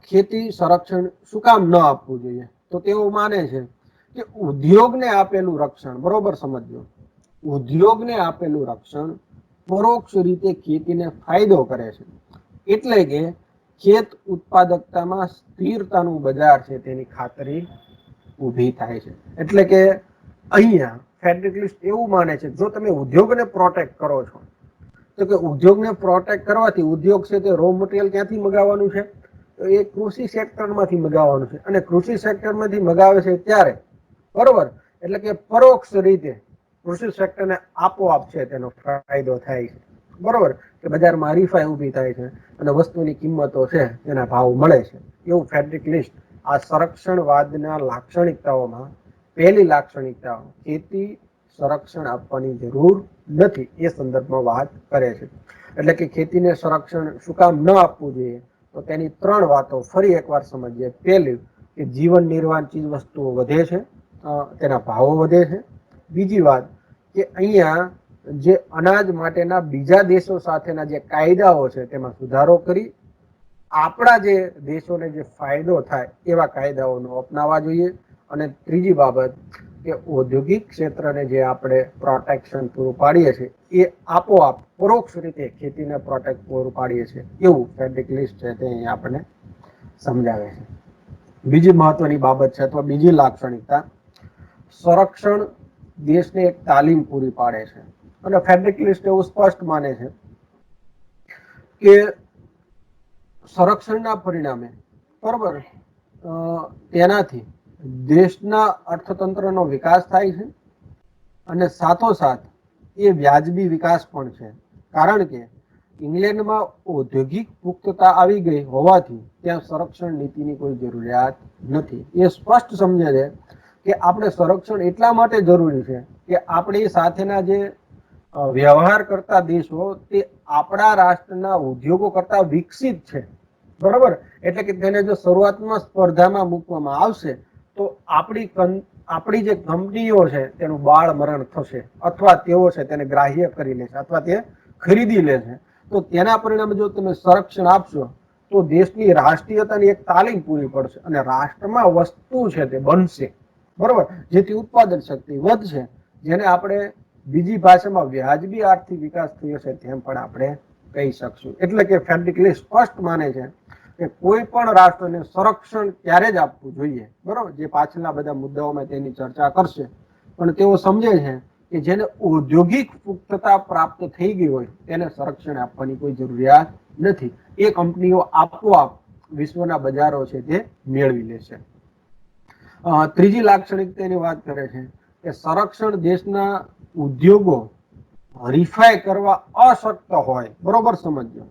ખેતી સંરક્ષણ શું કામ ન આપવું જોઈએ? તો તેઓ માને છે કે ઉદ્યોગને આપેલું રક્ષણ, બરોબર સમજો, ઉદ્યોગને આપેલું રક્ષણ પરોક્ષ રીતે ખેતીને ફાયદો કરે છે. એટલે કે ખેત ઉત્પાદકતામાં સ્થિરતાનું બજાર છે તેની ખાતરી ઊભી થાય છે. એટલે કે અહીંયા ફેડરિક લીચ એવું માને છે જો તમે ઉદ્યોગને પ્રોટેક્ટ કરો છો તો કે ઉદ્યોગને પ્રોટેક્ટ કરવાથી ઉદ્યોગ છે તે રો મટીરિયલ ક્યાંથી મગાવવાનું છે? તો એ કૃષિ સેક્ટરમાંથી મગાવવાનું છે અને કૃષિ સેક્ટરમાંથી મગાવે છે ત્યારે બરોબર એટલે કે પરોક્ષ રીતે કૃષિ સેક્ટરને આપોઆપ છે તેનો ફાયદો થાય છે. બરોબર કે બજારમાં હરીફાઈ ઊભી થાય છે અને વસ્તુની કિંમતો છે તેના ભાવ મળે છે. એવું ફેડરિક લીચ આ સંરક્ષણવાદના લાક્ષણિકતાઓમાં પહેલી લાક્ષણિકતા ખેતી સંરક્ષણ આપવાની જરૂર નથી એ સંદર્ભમાં વાત કરે છે. એટલે કે ખેતીને સંરક્ષણ શું કામ ન આપવું જોઈએ? તો તેની ત્રણ વાતો ફરી એકવાર સમજીએ. પહેલી કે જીવન નિર્વાહ ચીજ વસ્તુઓ વધે છે, તેના ભાવો વધે છે. બીજી વાત કે અહીંયા જે અનાજ માટેના બીજા દેશો સાથેના જે કાયદાઓ છે તેમાં સુધારો કરી આપણા જે દેશોને જે ફાયદો થાય એવા કાયદાઓનો અપનાવવા જોઈએ. અને ત્રીજી બાબત કે ઔદ્યોગિક ક્ષેત્રને જે આપણે પ્રોટેક્શન પૂરું પાડીએ છીએ એ આપોઆપ પરોક્ષ રીતે ખેતીને પ્રોટેક્ટ પૂરું પાડીએ છીએ એવું ફેડરિક લીચ છે તે અહીં આપણને સમજાવે છે. બીજી મહત્વની બાબત છે અથવા બીજી લાક્ષણિકતા, સંરક્ષણ દેશને એક તાલીમ પૂરી પાડે છે. અને ફેડરિક લીચ એવું સ્પષ્ટ માને છે કે સંરક્ષણના પરિણામે બરોબર તેનાથી દેશના અર્થતંત્રનો વિકાસ થાય છે અને સાથોસાથ એ વ્યાજબી વિકાસ પણ છે. કારણ કે ઇંગ્લેન્ડમાં ઔદ્યોગિક પુખ્તતા આવી ગઈ હોવાથી ત્યાં સંરક્ષણ નીતિની કોઈ જરૂરિયાત નથી. એ સ્પષ્ટ સમજે છે કે આપણે સંરક્ષણ એટલા માટે જરૂરી છે કે આપણી સાથેના જે વ્યવહાર કરતા દેશો તે આપણા રાષ્ટ્રના ઉદ્યોગો કરતા વિકસિત છે. બરોબર એટલે કે તેને જો શરૂઆતમાં સ્પર્ધામાં મૂકવામાં આવશે તો આપણી જે કંપનીઓ છે તેનું બાળ મરણ થશે, અથવા તેઓ છે તેને ગ્રાહ્ય કરી લેશે, અથવા તે ખરીદી લેશે. તો તેના પરિણામે જો તમે સંરક્ષણ આપશો તો દેશની રાષ્ટ્રીયતાની એક તાલીમ પૂરી પડશે અને રાષ્ટ્રમાં વસ્તુ છે તે બનશે, બરોબર, જેથી ઉત્પાદન શક્તિ વધશે, જેને આપણે બીજી ભાષામાં વ્યાજબી આર્થિક વિકાસ થયો છે તેમ પણ આપણે કહી શકશું. એટલે કે ફેડરિક સ્પષ્ટ માને છે કે કોઈ પણ રાષ્ટ્રને સંરક્ષણ ત્યારે જ આપવું જોઈએ, બરોબર, જે પાછલા બધા મુદ્દાઓમાં તેની ચર્ચા કરશે. પણ તેઓ સમજે છે કે જેને ઔદ્યોગિક પુખ્તતા પ્રાપ્ત થઈ ગઈ હોય તેને સંરક્ષણ આપવાની કોઈ જરૂરિયાત નથી. એ કંપનીઓ આપોઆપ વિશ્વના બજારો છે તે મેળવી લેશે. ત્રીજી લાક્ષણિકતાની વાત કરે છે કે સંરક્ષણ દેશના ઉદ્યોગો હરીફાઈ કરવા અશક્ત હોય, બરોબર સમજો.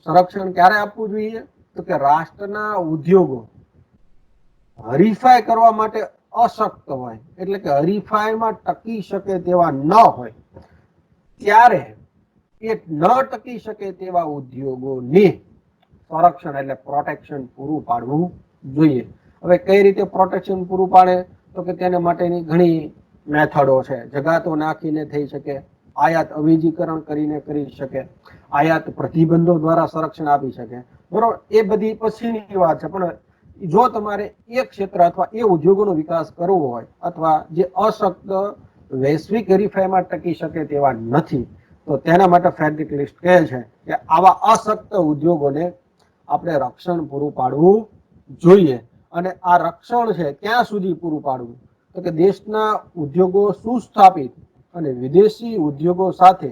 સંરક્ષણ ક્યારે આપવું જોઈએ? તો કે રાષ્ટ્રના ઉદ્યોગો હરીફાઈ કરવા માટે અશક્ત હોય, એટલે કે હરીફાઈમાં ટકી શકે તેવા ન હોય, ત્યારે એ ન ટકી શકે તેવા ઉદ્યોગોને સંરક્ષણ એટલે પ્રોટેક્શન પૂરું પાડવું જોઈએ. હવે કઈ રીતે પ્રોટેક્શન પૂરું પાડે? તો કે તેને માટેની ઘણી મેથડો છે. જગાતો નાખીને થઈ શકે, આયાત અવેજીકરણ કરીને કરી શકે, આયાત પ્રતિબંધો દ્વારા સંરક્ષણ આપી શકે, બરોબર. એ બધી પછીની વાત છે. પણ જો તમારે એ ક્ષેત્ર અથવા એ ઉદ્યોગોનો વિકાસ કરવો હોય, અથવા જે અશક્ત વૈશ્વિક હરીફાઈમાં ટકી શકે તેવા નથી, તો તેના માટે ફેડરિક લિસ્ટ કહે છે કે આવા અશક્ત ઉદ્યોગોને આપણે રક્ષણ પૂરું પાડવું જોઈએ. અને આ રક્ષણ છે ક્યાં સુધી પૂરું પાડવું? તો કે દેશના ઉદ્યોગો સુસ્થાપિત અને વિદેશી ઉદ્યોગો સાથે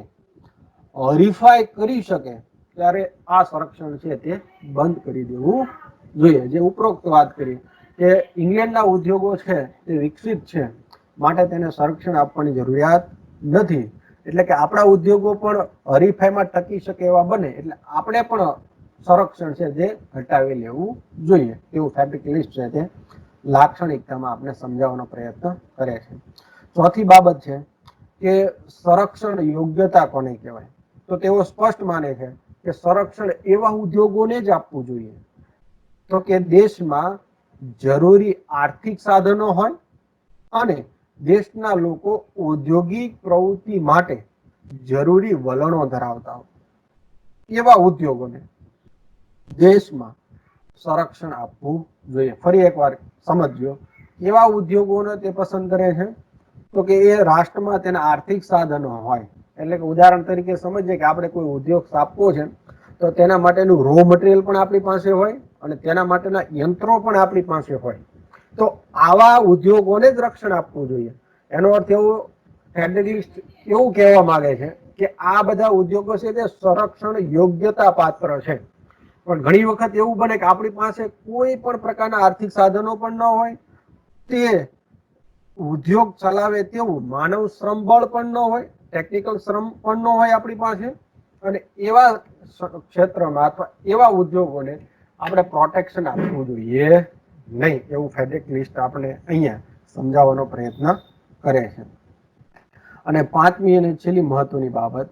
હરીફાઈ કરી શકે ત્યારે આ સંરક્ષણ છે તે બંધ કરી દેવું જોઈએ. જે ઉપરોક્ત વાત કરી કે ઇંગ્લેન્ડના ઉદ્યોગો છે તે વિકસિત છે, માટે તેને સંરક્ષણ આપવાની જરૂરિયાત નથી. એટલે કે આપણા ઉદ્યોગો પણ હરીફાઈમાં ટકી શકે એવા બને, એટલે આપણે પણ સંરક્ષણ છે તે ઘટાવી લેવું જોઈએ. એવું ફેડરિક લિસ્ટ છે તે લાક્ષણિકતામાં આપણે સમજાવવાનો પ્રયત્ન કરે છે. ચોથી બાબત છે કે સંરક્ષણ યોગ્યતા કોને કહેવાય? તો તેઓ સ્પષ્ટ માને છે કે સંરક્ષણ એવા ઉદ્યોગોને જ આપવું જોઈએ તો કે દેશમાં જરૂરી આર્થિક સાધનો હોય અને દેશના લોકો ઔદ્યોગિક પ્રવૃત્તિ માટે જરૂરી વલણો ધરાવતા હોય, એવા ઉદ્યોગોને દેશમાં સંરક્ષણ આપવું જોઈએ. ફરી એકવાર સમજજો, એવા ઉદ્યોગોને તે પસંદ કરે છે તો કે એ રાષ્ટ્રમાં તેના આર્થિક સાધનો હોય. એટલે કે ઉદાહરણ તરીકે સમજીએ કે આપણે કોઈ ઉદ્યોગ સ્થાપવો છે તો તેના માટેનું રો મટીરિયલ પણ આપણી પાસે હોય અને તેના માટેના યંત્રો પણ આપણી પાસે હોય. તો આવા ઉદ્યોગોને જ રક્ષણ આપવું જોઈએ. એનો અર્થ એવું કહેવા માંગે છે કે આ બધા ઉદ્યોગો છે તે સંરક્ષણ યોગ્યતા પાત્ર છે. પણ ઘણી વખત એવું બને કે આપણી પાસે કોઈ પણ પ્રકારના આર્થિક સાધનો પણ ન હોય, તે ઉદ્યોગ ચલાવે તેવું માનવ શ્રમ બળ પણ ન હોય, ટેકનિકલ શ્રમ પણ ન હોય આપણી પાસે, અને એવા ક્ષેત્રમાં અથવા એવા ઉદ્યોગોને આપણે પ્રોટેક્શન આપવું જોઈએ નહીં. એવું ફેડરિક લિસ્ટ આપણે અહીંયા સમજાવવાનો પ્રયત્ન કરે છે. અને પાંચમી અને છેલ્લી મહત્વની બાબત,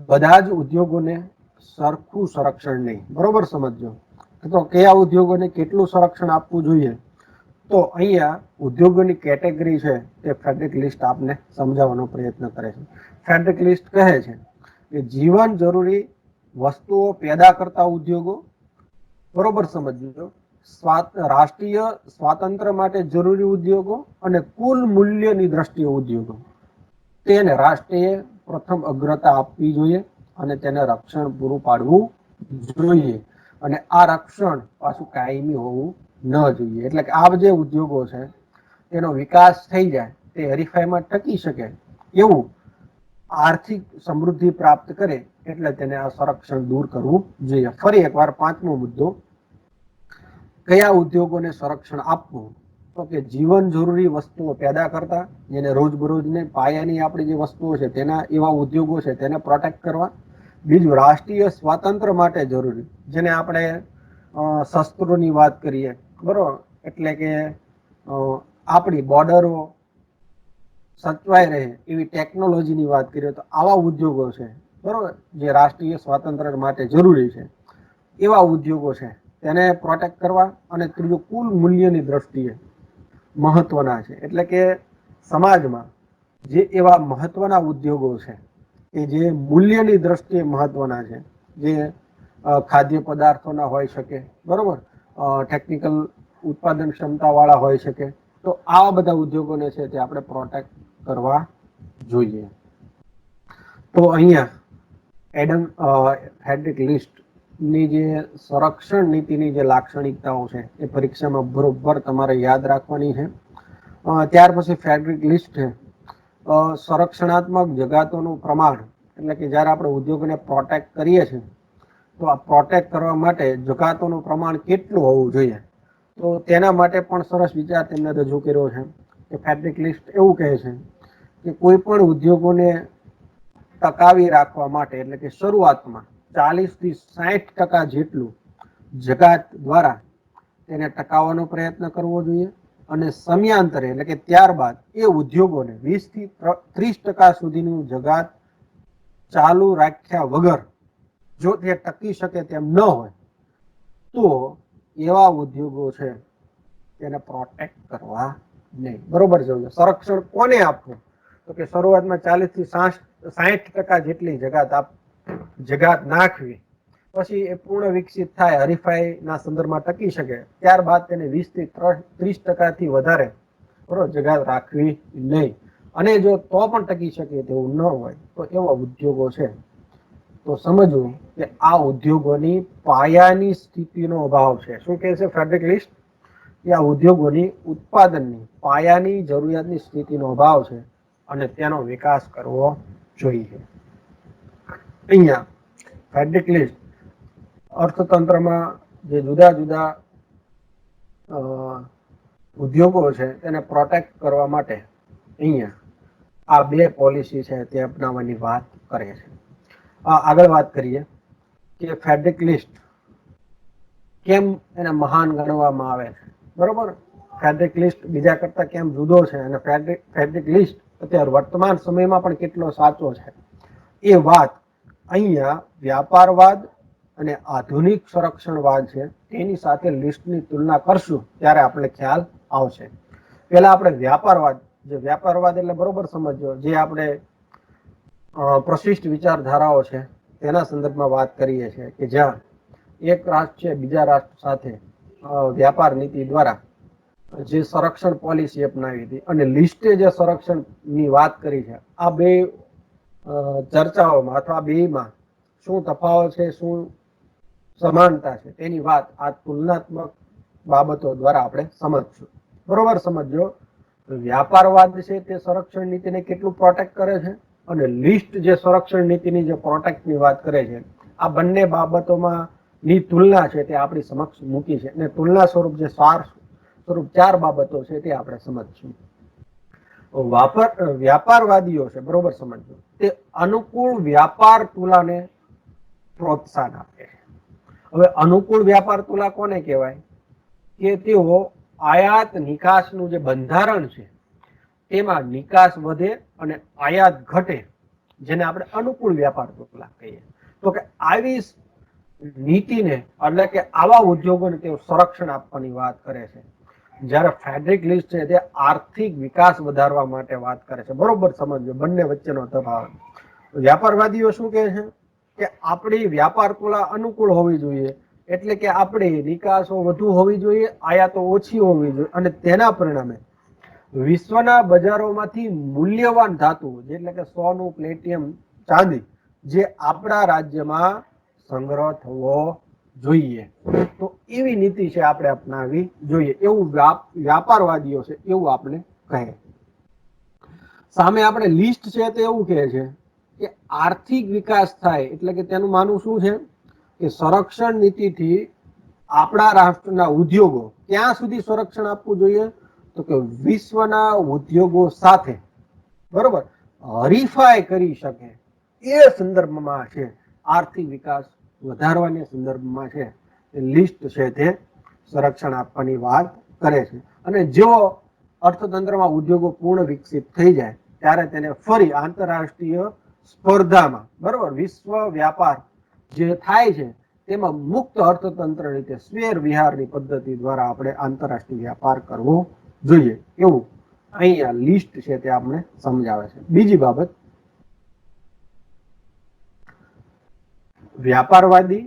બધા જ ઉદ્યોગોને સરખું સંરક્ષણ નહીં, બરોબર સમજો. તો કયા ઉદ્યોગોને કેટલું સંરક્ષણ આપવું જોઈએ? તો અહીંયા ઉદ્યોગોની કેટેગરી છે તે ફેડરિક લિસ્ટ આપને સમજાવવાનો પ્રયત્ન કરે છે. ફેડરિક લિસ્ટ કહે છે કે જીવન જરૂરી વસ્તુઓ પેદા કરતા ઉદ્યોગો, બરોબર સમજો, રાષ્ટ્રીય સ્વાતંત્ર્ય માટે જરૂરી ઉદ્યોગો અને કુલ મૂલ્યની દ્રષ્ટિએ ઉદ્યોગો, તેને રાષ્ટ્રીય પ્રથમ અગ્રતા આપવી જોઈએ અને તેને રક્ષણ પૂરું પાડવું જોઈએ. અને આ રક્ષણ પાછું કાયમી હોવું ન જોઈએ. એટલે કે આ જે ઉદ્યોગો છે તેનો વિકાસ થઈ જાય, તે હરીફાઈમાં ટકી શકે એવું આર્થિક સમૃદ્ધિ પ્રાપ્ત કરે, એટલે તેને આ સંરક્ષણ દૂર કરવું જોઈએ. ફરી એકવાર પાંચમો મુદ્દો, કયા ઉદ્યોગોને સંરક્ષણ આપવું? તો કે જીવન જરૂરી વસ્તુઓ પેદા કરતા, જેને રોજબરોજને પાયાની આપણી જે વસ્તુઓ છે તેના એવા ઉદ્યોગો છે તેને પ્રોટેક્ટ કરવા. બીજું, રાષ્ટ્રીય સ્વાતંત્ર્ય માટે જરૂરી, જેને આપણે શસ્ત્રોની વાત કરીએ, બરોબર, એટલે કે આપણી બોર્ડરો સચવાઈ રહે એવી ટેકનોલોજીની વાત કરીએ તો આવા ઉદ્યોગો છે, બરોબર, જે રાષ્ટ્રીય સ્વાતંત્ર્ય માટે જરૂરી છે, એવા ઉદ્યોગો છે તેને પ્રોટેક્ટ કરવા, અને ત્રીજું કુલ મૂલ્યની દ્રષ્ટિએ મહત્વના છે. એટલે કે સમાજમાં જે એવા મહત્વના ઉદ્યોગો છે કે જે મૂલ્યની દ્રષ્ટિએ મહત્વના છે, જે ખાદ્ય પદાર્થોના હોઈ શકે, બરોબર, ટેકનિકલ ઉત્પાદન ક્ષમતા વાળા હોઈ શકે, તો આવા બધા ઉદ્યોગોને છે તે આપણે પ્રોટેક્ટ કરવા જોઈએ. તો અહીંયા એડમ ફેડરિક લિસ્ટ ની જે સંરક્ષણ નીતિની જે લાક્ષણિકતાઓ છે એ પરીક્ષામાં બરોબર તમારે યાદ રાખવાની છે. ત્યાર પછી ફેડરિક લિસ્ટ છે સંરક્ષણાત્મક જગાતોનું પ્રમાણ, એટલે કે જ્યારે આપણે ઉદ્યોગને પ્રોટેક્ટ કરીએ છીએ તો આ પ્રોટેક્ટ કરવા માટે જગાતોનું પ્રમાણ કેટલું હોવું જોઈએ, તો તેના માટે પણ સરસ વિચાર તેમને રજૂ કર્યો છે. કે ફેડરિક લિસ્ટ એવું કહે છે કે કોઈ પણ ઉદ્યોગોને ટકાવી રાખવા માટે, એટલે કે શરૂઆતમાં 40 થી 60% જેટલું જગાત દ્વારા તેને ટકાવવાનો પ્રયત્ન કરવો જોઈએ, અને સમયાંતરે એટલે કે ત્યારબાદ એ ઉદ્યોગોને 20 થી 30% સુધીનું જગાત ચાલુ રાખ્યા વગર જો તે ટકી શકે તેમ ન હોય તો એવા ઉદ્યોગો છે તેને પ્રોટેક્ટ કરવા નહીં. બરોબર છે. સંરક્ષણ કોને આપવું, તો કે શરૂઆતમાં 40 થી 60% જેટલી જગાત નાખવી, પછી એ પૂર્ણ વિકસિત થાય, હરીફાઈના સંદર્ભમાં ટકી શકે, ત્યારબાદ તેને 20 થી 30% થી વધારે બરોબર જગાત રાખવી નહીં. અને જો તો પણ ટકી શકે તેવું ન હોય તો એવા ઉદ્યોગો છે તો સમજવું કે આ ઉદ્યોગોની પાયાની સ્થિતિનો અભાવ છે. શું કહે છે ફેડરિક લિસ્ટ? કે આ ઉદ્યોગોની ઉત્પાદનની પાયાની જરૂરિયાતની સ્થિતિનો અભાવ છે અને તેનો વિકાસ કરવો જોઈએ. અહીંયા ફેડરિક લિસ્ટ અર્થતંત્રમાં જે જુદા જુદા ઉદ્યોગો છે તેને પ્રોટેક્ટ કરવા માટે અહીંયા આ બે પોલિસી છે તે અપનાવવાની વાત કરે છે. આગળ વાત કરીએ કે ફેડરિક લિસ્ટ કેમ એને મહાન ગણવામાં આવે છે. બરોબર, ફેડરિક લિસ્ટ બીજા કરતા કેમ જુદો છે, અને ફેડરિક લિસ્ટ અત્યારે વર્તમાન સમયમાં પણ કેટલો સાચો છે, એ વાત અહીંયા વ્યાપારવાદ અને આધુનિક સંરક્ષણવાદ છે તેની સાથે લિસ્ટની તુલના કરશું ત્યારે આપણે ખ્યાલ આવશે. પહેલા આપણે વ્યાપારવાદ, જે વ્યાપારવાદ એટલે બરોબર સમજો, જે આપણે પ્રશિષ્ટ વિચારધારાઓ છે તેના સંદર્ભમાં વાત કરીએ છીએ કે જ્યાં એક રાષ્ટ્ર છે બીજા રાષ્ટ્ર સાથે વ્યાપાર નીતિ દ્વારા જે સંરક્ષણ પોલિસી અપનાવી હતી અને લિસ્ટે જે સંરક્ષણની વાત કરી છે, આ બે ચર્ચાઓમાં અથવા બેમાં શું તફાવત છે, શું સમાનતા છે, તેની વાત આ તુલનાત્મક બાબતો દ્વારા આપણે સમજશું. બરોબર સમજો, વ્યાપારવાદ છે તે સંરક્ષણ નીતિને કેટલું પ્રોટેક્ટ કરે છે, અને લિસ્ટ જે સંરક્ષણ નીતિની જે પ્રોટેક્ટની વાત કરે છે, આ બંને બાબતોમાં ની તુલના છે તે આપણી સમક્ષ મૂકી છે, અને તુલના સ્વરૂપ જે સાર સ્વરૂપ 4 બાબતો છે તે આપણે સમજશું. વ્યાપારવાદીઓ છે, બરોબર સમજો, તે અનુકૂળ વ્યાપાર તુલાને પ્રોત્સાહન આપે છે. હવે અનુકૂળ વ્યાપાર તુલા કોને કહેવાય? કે તેઓ આયાત નિકાસનું જે બંધારણ છે તેમાં નિકાસ વધે અને આયાત ઘટે, જેને આપણે અનુકૂળ વ્યાપાર તુલા કહીએ. તો કે આવી નીતિને એટલે કે આવા ઉદ્યોગોને તેઓ સંરક્ષણ આપવાની વાત કરે છે. જ્યારે ફેડરિક લિસ્ટ છે તે આર્થિક વિકાસ વધારવા માટે વાત કરે છે. બરોબર સમજો બંને વચ્ચેનો તફાવત. વ્યાપારવાદીઓ શું કહે છે કે આપણી વ્યાપાર તુલા અનુકૂળ હોવી જોઈએ, એટલે કે આપણી નિકાસો વધુ હોવી જોઈએ, આયાતો ઓછી હોવી જોઈએ, અને તેના પરિણામે વિશ્વના બજારોમાંથી મૂલ્યવાન ધાતુ એટલે કે સોનું, પ્લેટિનમ, ચાંદી જે આપણા રાજ્યમાં સંગ્રહ થવો જોઈએ. તો એવી નીતિ છે આપણે અપનાવવી જોઈએ, એવું વ્યાપારવાદીઓ છે એવું આપણે કહે. સામે આપણે લિસ્ટ છે તે એવું કહે છે કે આર્થિક વિકાસ થાય, એટલે કે તેનું માનવું શું છે કે સંરક્ષણ નીતિથી આપણા રાષ્ટ્રના ઉદ્યોગો ક્યાં સુધી સંરક્ષણ આપવું જોઈએ, તો કે વિશ્વના ઉદ્યોગો સાથે બરોબર હરીફાઈ કરી શકે એ સંદર્ભમાં છે, આર્થિક વિકાસ વધારવાના સંદર્ભમાં છે લિસ્ટ છે તે સંરક્ષણ આપવાની વાત કરે છે. અને જો અર્થતંત્રમાં ઉદ્યોગો પૂર્ણ વિકસિત થઈ જાય ત્યારે તેને ફરી આંતરરાષ્ટ્રીય સ્પર્ધામાં બરોબર વિશ્વ વ્યાપાર જે થાય છે તેમાં મુક્ત અર્થતંત્ર રીતે સ્વેર વિહારની પદ્ધતિ દ્વારા આપણે આંતરરાષ્ટ્રીય વ્યાપાર કરવો જોઈએ એવું અહીંયા લિસ્ટ છે તે આપણે સમજાવે છે. બીજી બાબત, વ્યાપારવાદી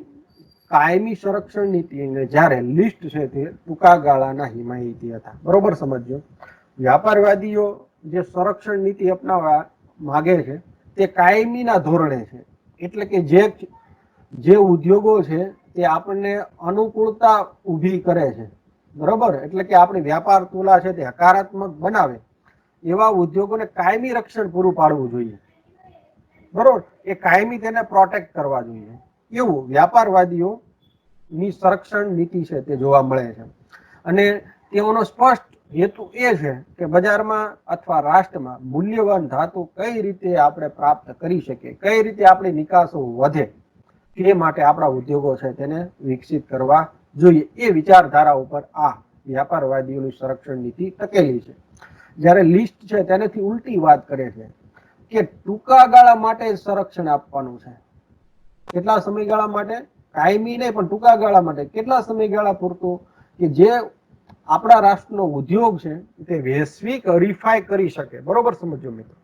કાયમી સંરક્ષણ નીતિ અને જ્યારે લિસ્ટ છે તે ટૂંકા ગાળાના હિમાયતી હતા. બરોબર સમજો. વ્યાપારવાદીઓ જે સંરક્ષણ નીતિ અપનાવવા માગે છે તે કાયમીના ધોરણે છે, એટલે કે જે ઉદ્યોગો છે તે આપણને અનુકૂળતા ઊભી કરે છે. બરોબર, એટલે કે આપણી વ્યાપાર તુલા છે તે હકારાત્મક બનાવે એવા ઉદ્યોગોને કાયમી રક્ષણ પૂરું પાડવું જોઈએ. બરોબર, એ કાયમી તેને પ્રોટેક્ટ કરવા જોઈએ એવું વ્યાપારવાદીઓની સંરક્ષણ નીતિ છે તે જોવા મળે છે. અને તેઓનો સ્પષ્ટ હેતુ એ છે કે બજારમાં અથવા રાષ્ટ્રમાં મૂલ્યવાન ધાતુ કઈ રીતે આપણે પ્રાપ્ત કરી શકીએ, કઈ રીતે આપણી નિકાસો વધે, તે માટે આપણા ઉદ્યોગો છે તેને વિકસિત કરવા જોઈએ. એ વિચારધારા ઉપર આ વ્યાપારવાદીઓની સંરક્ષણ નીતિ ટકેલી છે. જ્યારે લિસ્ટ છે તેનાથી ઉલટી વાત કરે છે કે ટૂંકા ગાળા માટે સંરક્ષણ આપવાનું છે. કેટલા સમયગાળા માટે? કાયમી નહીં, પણ ટૂંકા ગાળા માટે. કેટલા સમયગાળા પૂરતું? કે જે આપણા રાષ્ટ્રનો ઉદ્યોગ છે તે વૈશ્વિક હરીફાઈ કરી શકે. બરોબર સમજો મિત્રો,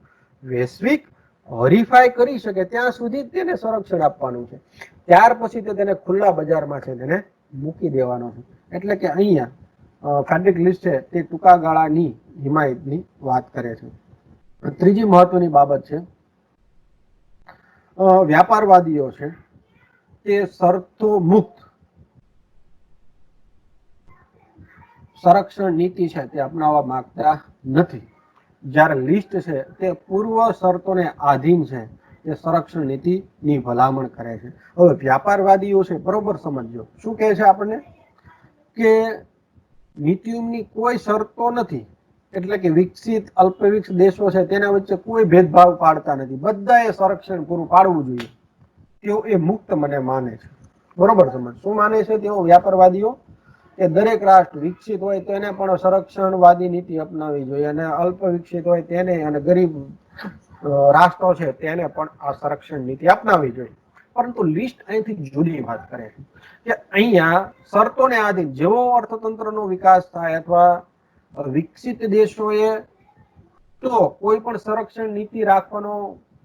વૈશ્વિક હરીફાઈ કરી શકે ત્યાં સુધી તેને સંરક્ષણ આપવાનું છે. ત્યાર પછી તેને ખુલ્લા બજારમાં છે તેને મૂકી દેવાનો છે. એટલે કે અહીંયા ફેડરિક લિસ્ટ છે તે ટૂંકા ગાળાની હિમાયતની વાત કરે છે. ત્રીજી મહત્વની બાબત છે, વ્યાપારવાદીઓ છે તે શરતો મુક્ત સંરક્ષણ નીતિ છે તે અપનાવવા માંગતા નથી. જ્યારે લિસ્ટ છે તે પૂર્વ શરતોને આધીન છે તે સંરક્ષણ નીતિની ભલામણ કરે છે. હવે વ્યાપારવાદીઓ છે, બરોબર સમજો, શું કહે છે આપણને કે નીતિઓની કોઈ શરતો નથી, એટલે કે વિકસિત અલ્પવિકસિત દેશો છે તેના વચ્ચે કોઈ ભેદભાવ પાડતા નથી, બધાએ સંરક્ષણ પૂરું પાડવું જોઈએ. તેઓ એ મુક્ત મને માને છે. બરોબર સમજ. શું માને છે તેઓ વ્યાપારવાદીઓ? કે દરેક રાષ્ટ્ર વિકસિત હોય તેને પણ સંરક્ષણવાદી નીતિ અપનાવવી જોઈએ, અને અલ્પ વિકસિત હોય તેને, અને ગરીબ રાષ્ટ્રો છે તેને પણ આ સંરક્ષણ નીતિ અપનાવવી જોઈએ. પરંતુ લિસ્ટ અહીંથી જુદી વાત કરે છે કે અહીંયા શરતોને આધીન જેવો અર્થતંત્રનો વિકાસ થાય અથવા વિકસિત દેશોએ તો કોઈ પણ સંરક્ષણ નીતિ રાખવાનો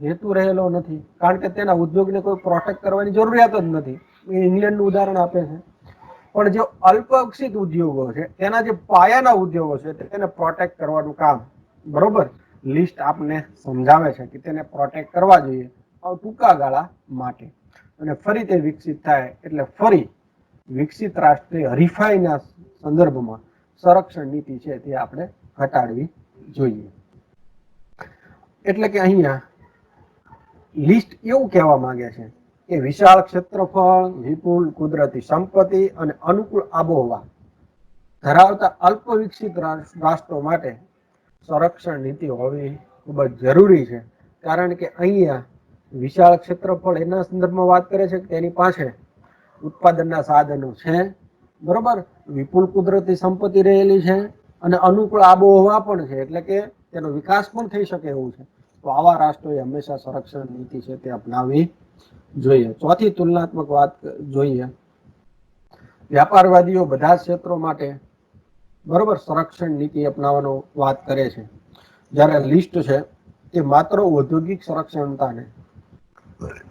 હેતુ રહેલો નથી, કારણ કે તેના ઉદ્યોગને કોઈ પ્રોટેક્ટ કરવાની જરૂરિયાત જ નથી. ઇંગ્લેન્ડનું ઉદાહરણ આપે છે. પણ જે અલ્પવિકસિત ઉદ્યોગો છે તેના જે પાયાના ઉદ્યોગો છે તેને પ્રોટેક્ટ કરવાનું કામ, બરોબર, લિસ્ટ આપને સમજાવે છે કે તેને પ્રોટેક્ટ કરવા જોઈએ ટૂંકા ગાળા માટે. અને ફરી તે વિકસિત થાય એટલે ફરી વિકસિત રાષ્ટ્રીય હરીફાઈના સંદર્ભમાં સંરક્ષણ નીતિ છે તે આપણે ઘટાડવી જોઈએ. એટલે કે અહીંયા લિસ્ટ એવું કહેવા માંગે છે કે વિશાળ ક્ષેત્રફળ, વિપુલ કુદરતી સંપત્તિ અને અનુકૂળ આબોહવા ધરાવતા અલ્પ વિકસિત રાષ્ટ્રો માટે સંરક્ષણ નીતિ હોવી ખૂબ જ જરૂરી છે. કારણ કે અહીંયા વિશાળ ક્ષેત્રફળ એના સંદર્ભમાં વાત કરે છે કે તેની પાસે ઉત્પાદનના સાધનો છે, બરોબર, વિપુલ કુદરતી સંપત્તિ રહેલી છે, અને અનુકૂળ આબોહવા પણ છે, એટલે કે તેનો વિકાસ પણ થઈ શકે એવું છે. તો આવા રાષ્ટ્રોએ હંમેશા સંરક્ષણ નીતિ છે તે અપનાવવી જોઈએ. ચોથી તુલનાત્મક વાત જોઈએ, વ્યાપારવાદીઓ બધા ક્ષેત્રો માટે, બરોબર, સંરક્ષણ નીતિ અપનાવવાનો વાત કરે છે. જ્યારે લિસ્ટ છે તે માત્ર ઔદ્યોગિક સંરક્ષણતાને,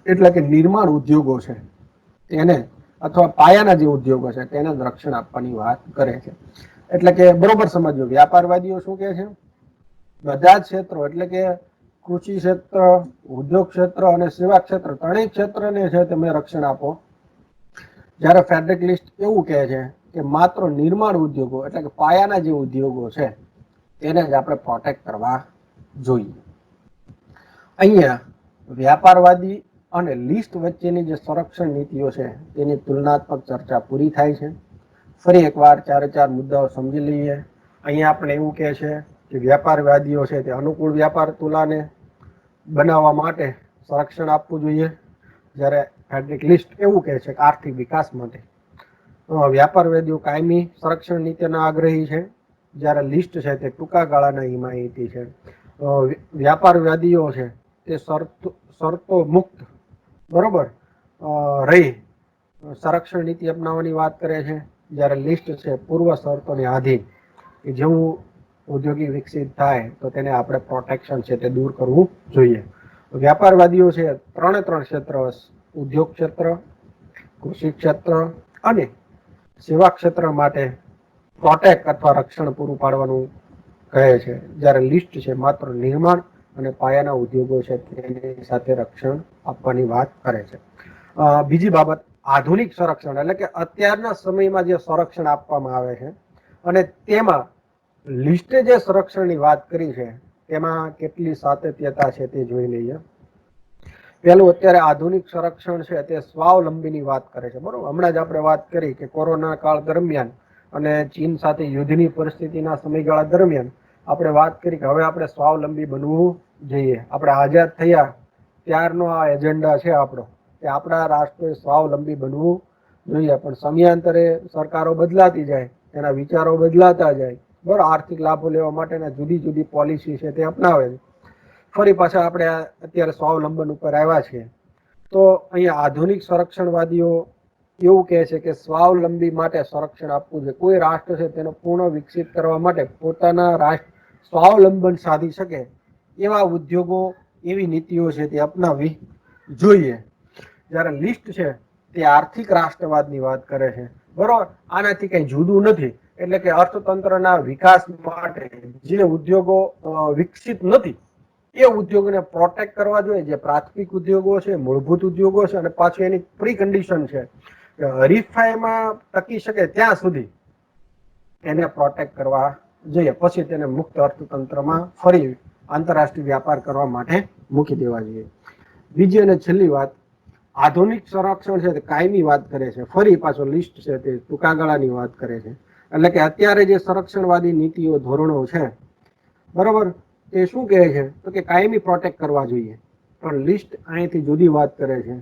એટલે કે નિર્માણ ઉદ્યોગો છે તેને, અથવા પાયાના જે ઉદ્યોગો છે તેને રક્ષણ આપવાની વાત કરે છે. એટલે કે બરોબર સમજો, વ્યાપારવાદીઓ શું કે છે? બધા જ ક્ષેત્રો, એટલે કે કૃષિ ક્ષેત્ર, ઉદ્યોગ ક્ષેત્ર અને સેવા ક્ષેત્ર, ત્રણેય ક્ષેત્રને છે તમે રક્ષણ આપો. જ્યારે ફેડરિક લિસ્ટ એવું કહે છે કે માત્ર નિર્માણ ઉદ્યોગો, એટલે કે પાયાના જે ઉદ્યોગો છે તેને જ આપણે પ્રોટેક્ટ કરવા જોઈએ. અહીંયા વ્યાપારવાદી અને લિસ્ટ વચ્ચેની જે સંરક્ષણ નીતિઓ છે તેની તુલનાત્મક ચર્ચા પૂરી થાય છે. ફરી એકવાર ચાર મુદ્દાઓ સમજી લઈએ. અહીંયા આપણે એવું કહે છે કે વ્યાપારવાદીઓ છે તે અનુકૂળ વ્યાપાર તુલાને બનાવવા માટે સંરક્ષણ આપવું જોઈએ. જ્યારે ફેડરિક લિસ્ટ એવું કહે છે કે આર્થિક વિકાસ માટે. વ્યાપારવાદીઓ કાયમી સંરક્ષણ નીતિના આગ્રહી છે, જ્યારે લિસ્ટ છે તે ટૂંકા ગાળાના હિમાયતી છે. વ્યાપારવાદીઓ છે તે શરતો મુક્ત, બરોબર, રહી સંરક્ષણ નીતિ અપનાવવાની વાત કરે છે, જ્યારે લિસ્ટ છે પૂર્વ શરતોને આધીન, કે જેવું ઔદ્યોગિક વિકસિત થાય તો તેને આપણે પ્રોટેક્શન છે તે દૂર કરવું જોઈએ. વ્યાપારવાદીઓ છે ત્રણે ત્રણ ક્ષેત્ર, ઉદ્યોગ ક્ષેત્ર, કૃષિ ક્ષેત્ર અને સેવા ક્ષેત્ર માટે પ્રોટેક્ટ અથવા રક્ષણ પૂરું પાડવાનું કહે છે, જ્યારે લિસ્ટ છે માત્ર નિર્માણ અને પાયાના ઉદ્યોગો છે તેની સાથે રક્ષણ આપવાની વાત કરે છે. બીજી બાબત, આધુનિક સંરક્ષણ એટલે કે અત્યારના સમયમાં જે સંરક્ષણ આપવામાં આવે છે અને તેમાં લિસ્ટે જે સંરક્ષણની વાત કરી છે તેમાં કેટલી સાતત્યતા છે તે જોઈ લઈએ. પેલું, અત્યારે આધુનિક સંરક્ષણ છે તે સ્વાવલંબીની વાત કરે છે. બરોબર, હમણાં જ આપણે વાત કરી કે કોરોના કાળ દરમિયાન અને ચીન સાથે યુદ્ધની પરિસ્થિતિના સમયગાળા દરમિયાન આપણે વાત કરી કે હવે આપણે સ્વાવલંબી બનવું જોઈએ. આપણે આઝાદ થયા ત્યારનો આ એજન્ડા છે આપણો કે આપણા રાષ્ટ્રોએ સ્વાવલંબી બનવું જોઈએ, પણ સમયાંતરે સરકારો બદલાતી જાય, એના વિચારો બદલાતા જાય, બરાબર, આર્થિક લાભો લેવા માટેના જુદી જુદી પોલિસી છે તે અપનાવે છે. ફરી પાછા આપણે અત્યારે સ્વાવલંબન ઉપર આવ્યા છીએ. તો અહીંયા આધુનિક સંરક્ષણવાદીઓ એવું કહે છે કે સ્વાવલંબી માટે સંરક્ષણ આપવું જોઈએ. કોઈ રાષ્ટ્ર છે તેનો પૂર્ણ વિકસિત કરવા માટે પોતાના રાષ્ટ્ર સ્વાવલંબન સાધી શકે એવા ઉદ્યોગો, એવી નીતિઓ છે તે અપનાવવી જોઈએ. જ્યારે લિસ્ટ છે તે આર્થિક રાષ્ટ્રવાદની વાત કરે છે. બરોબર, આનાથી કઈ જુદું નથી. એટલે કે અર્થતંત્રના વિકાસ માટે જે ઉદ્યોગો વિકસિત નથી એ ઉદ્યોગોને પ્રોટેક્ટ કરવા જોઈએ. જે પ્રાથમિક ઉદ્યોગો છે, મૂળભૂત ઉદ્યોગો છે, અને પાછું એની પ્રી કન્ડિશન છે હરીફાઈમાં ટકી શકે ત્યાં સુધી એને પ્રોટેક્ટ કરવા જોઈએ, પછી તેને મુક્ત અર્થતંત્રમાં ફરી આંતરરાષ્ટ્રીય વ્યાપાર કરવા માટે મૂકી દેવા જોઈએ. બીજી અને છેલ્લી વાત, આધુનિક સંરક્ષણ છે તે કાયમી વાત કરે છે. ફરી પાછો લિસ્ટ છે તે ટૂંકા ગાળાની વાત કરે છે. એટલે કે અત્યારે જે સંરક્ષણવાદી નીતિઓ, ધોરણો છે, બરોબર, તે શું કહે છે તો કે કાયમી પ્રોટેક્ટ કરવા જોઈએ, પણ લિસ્ટ અહીંથી જુદી વાત કરે છે.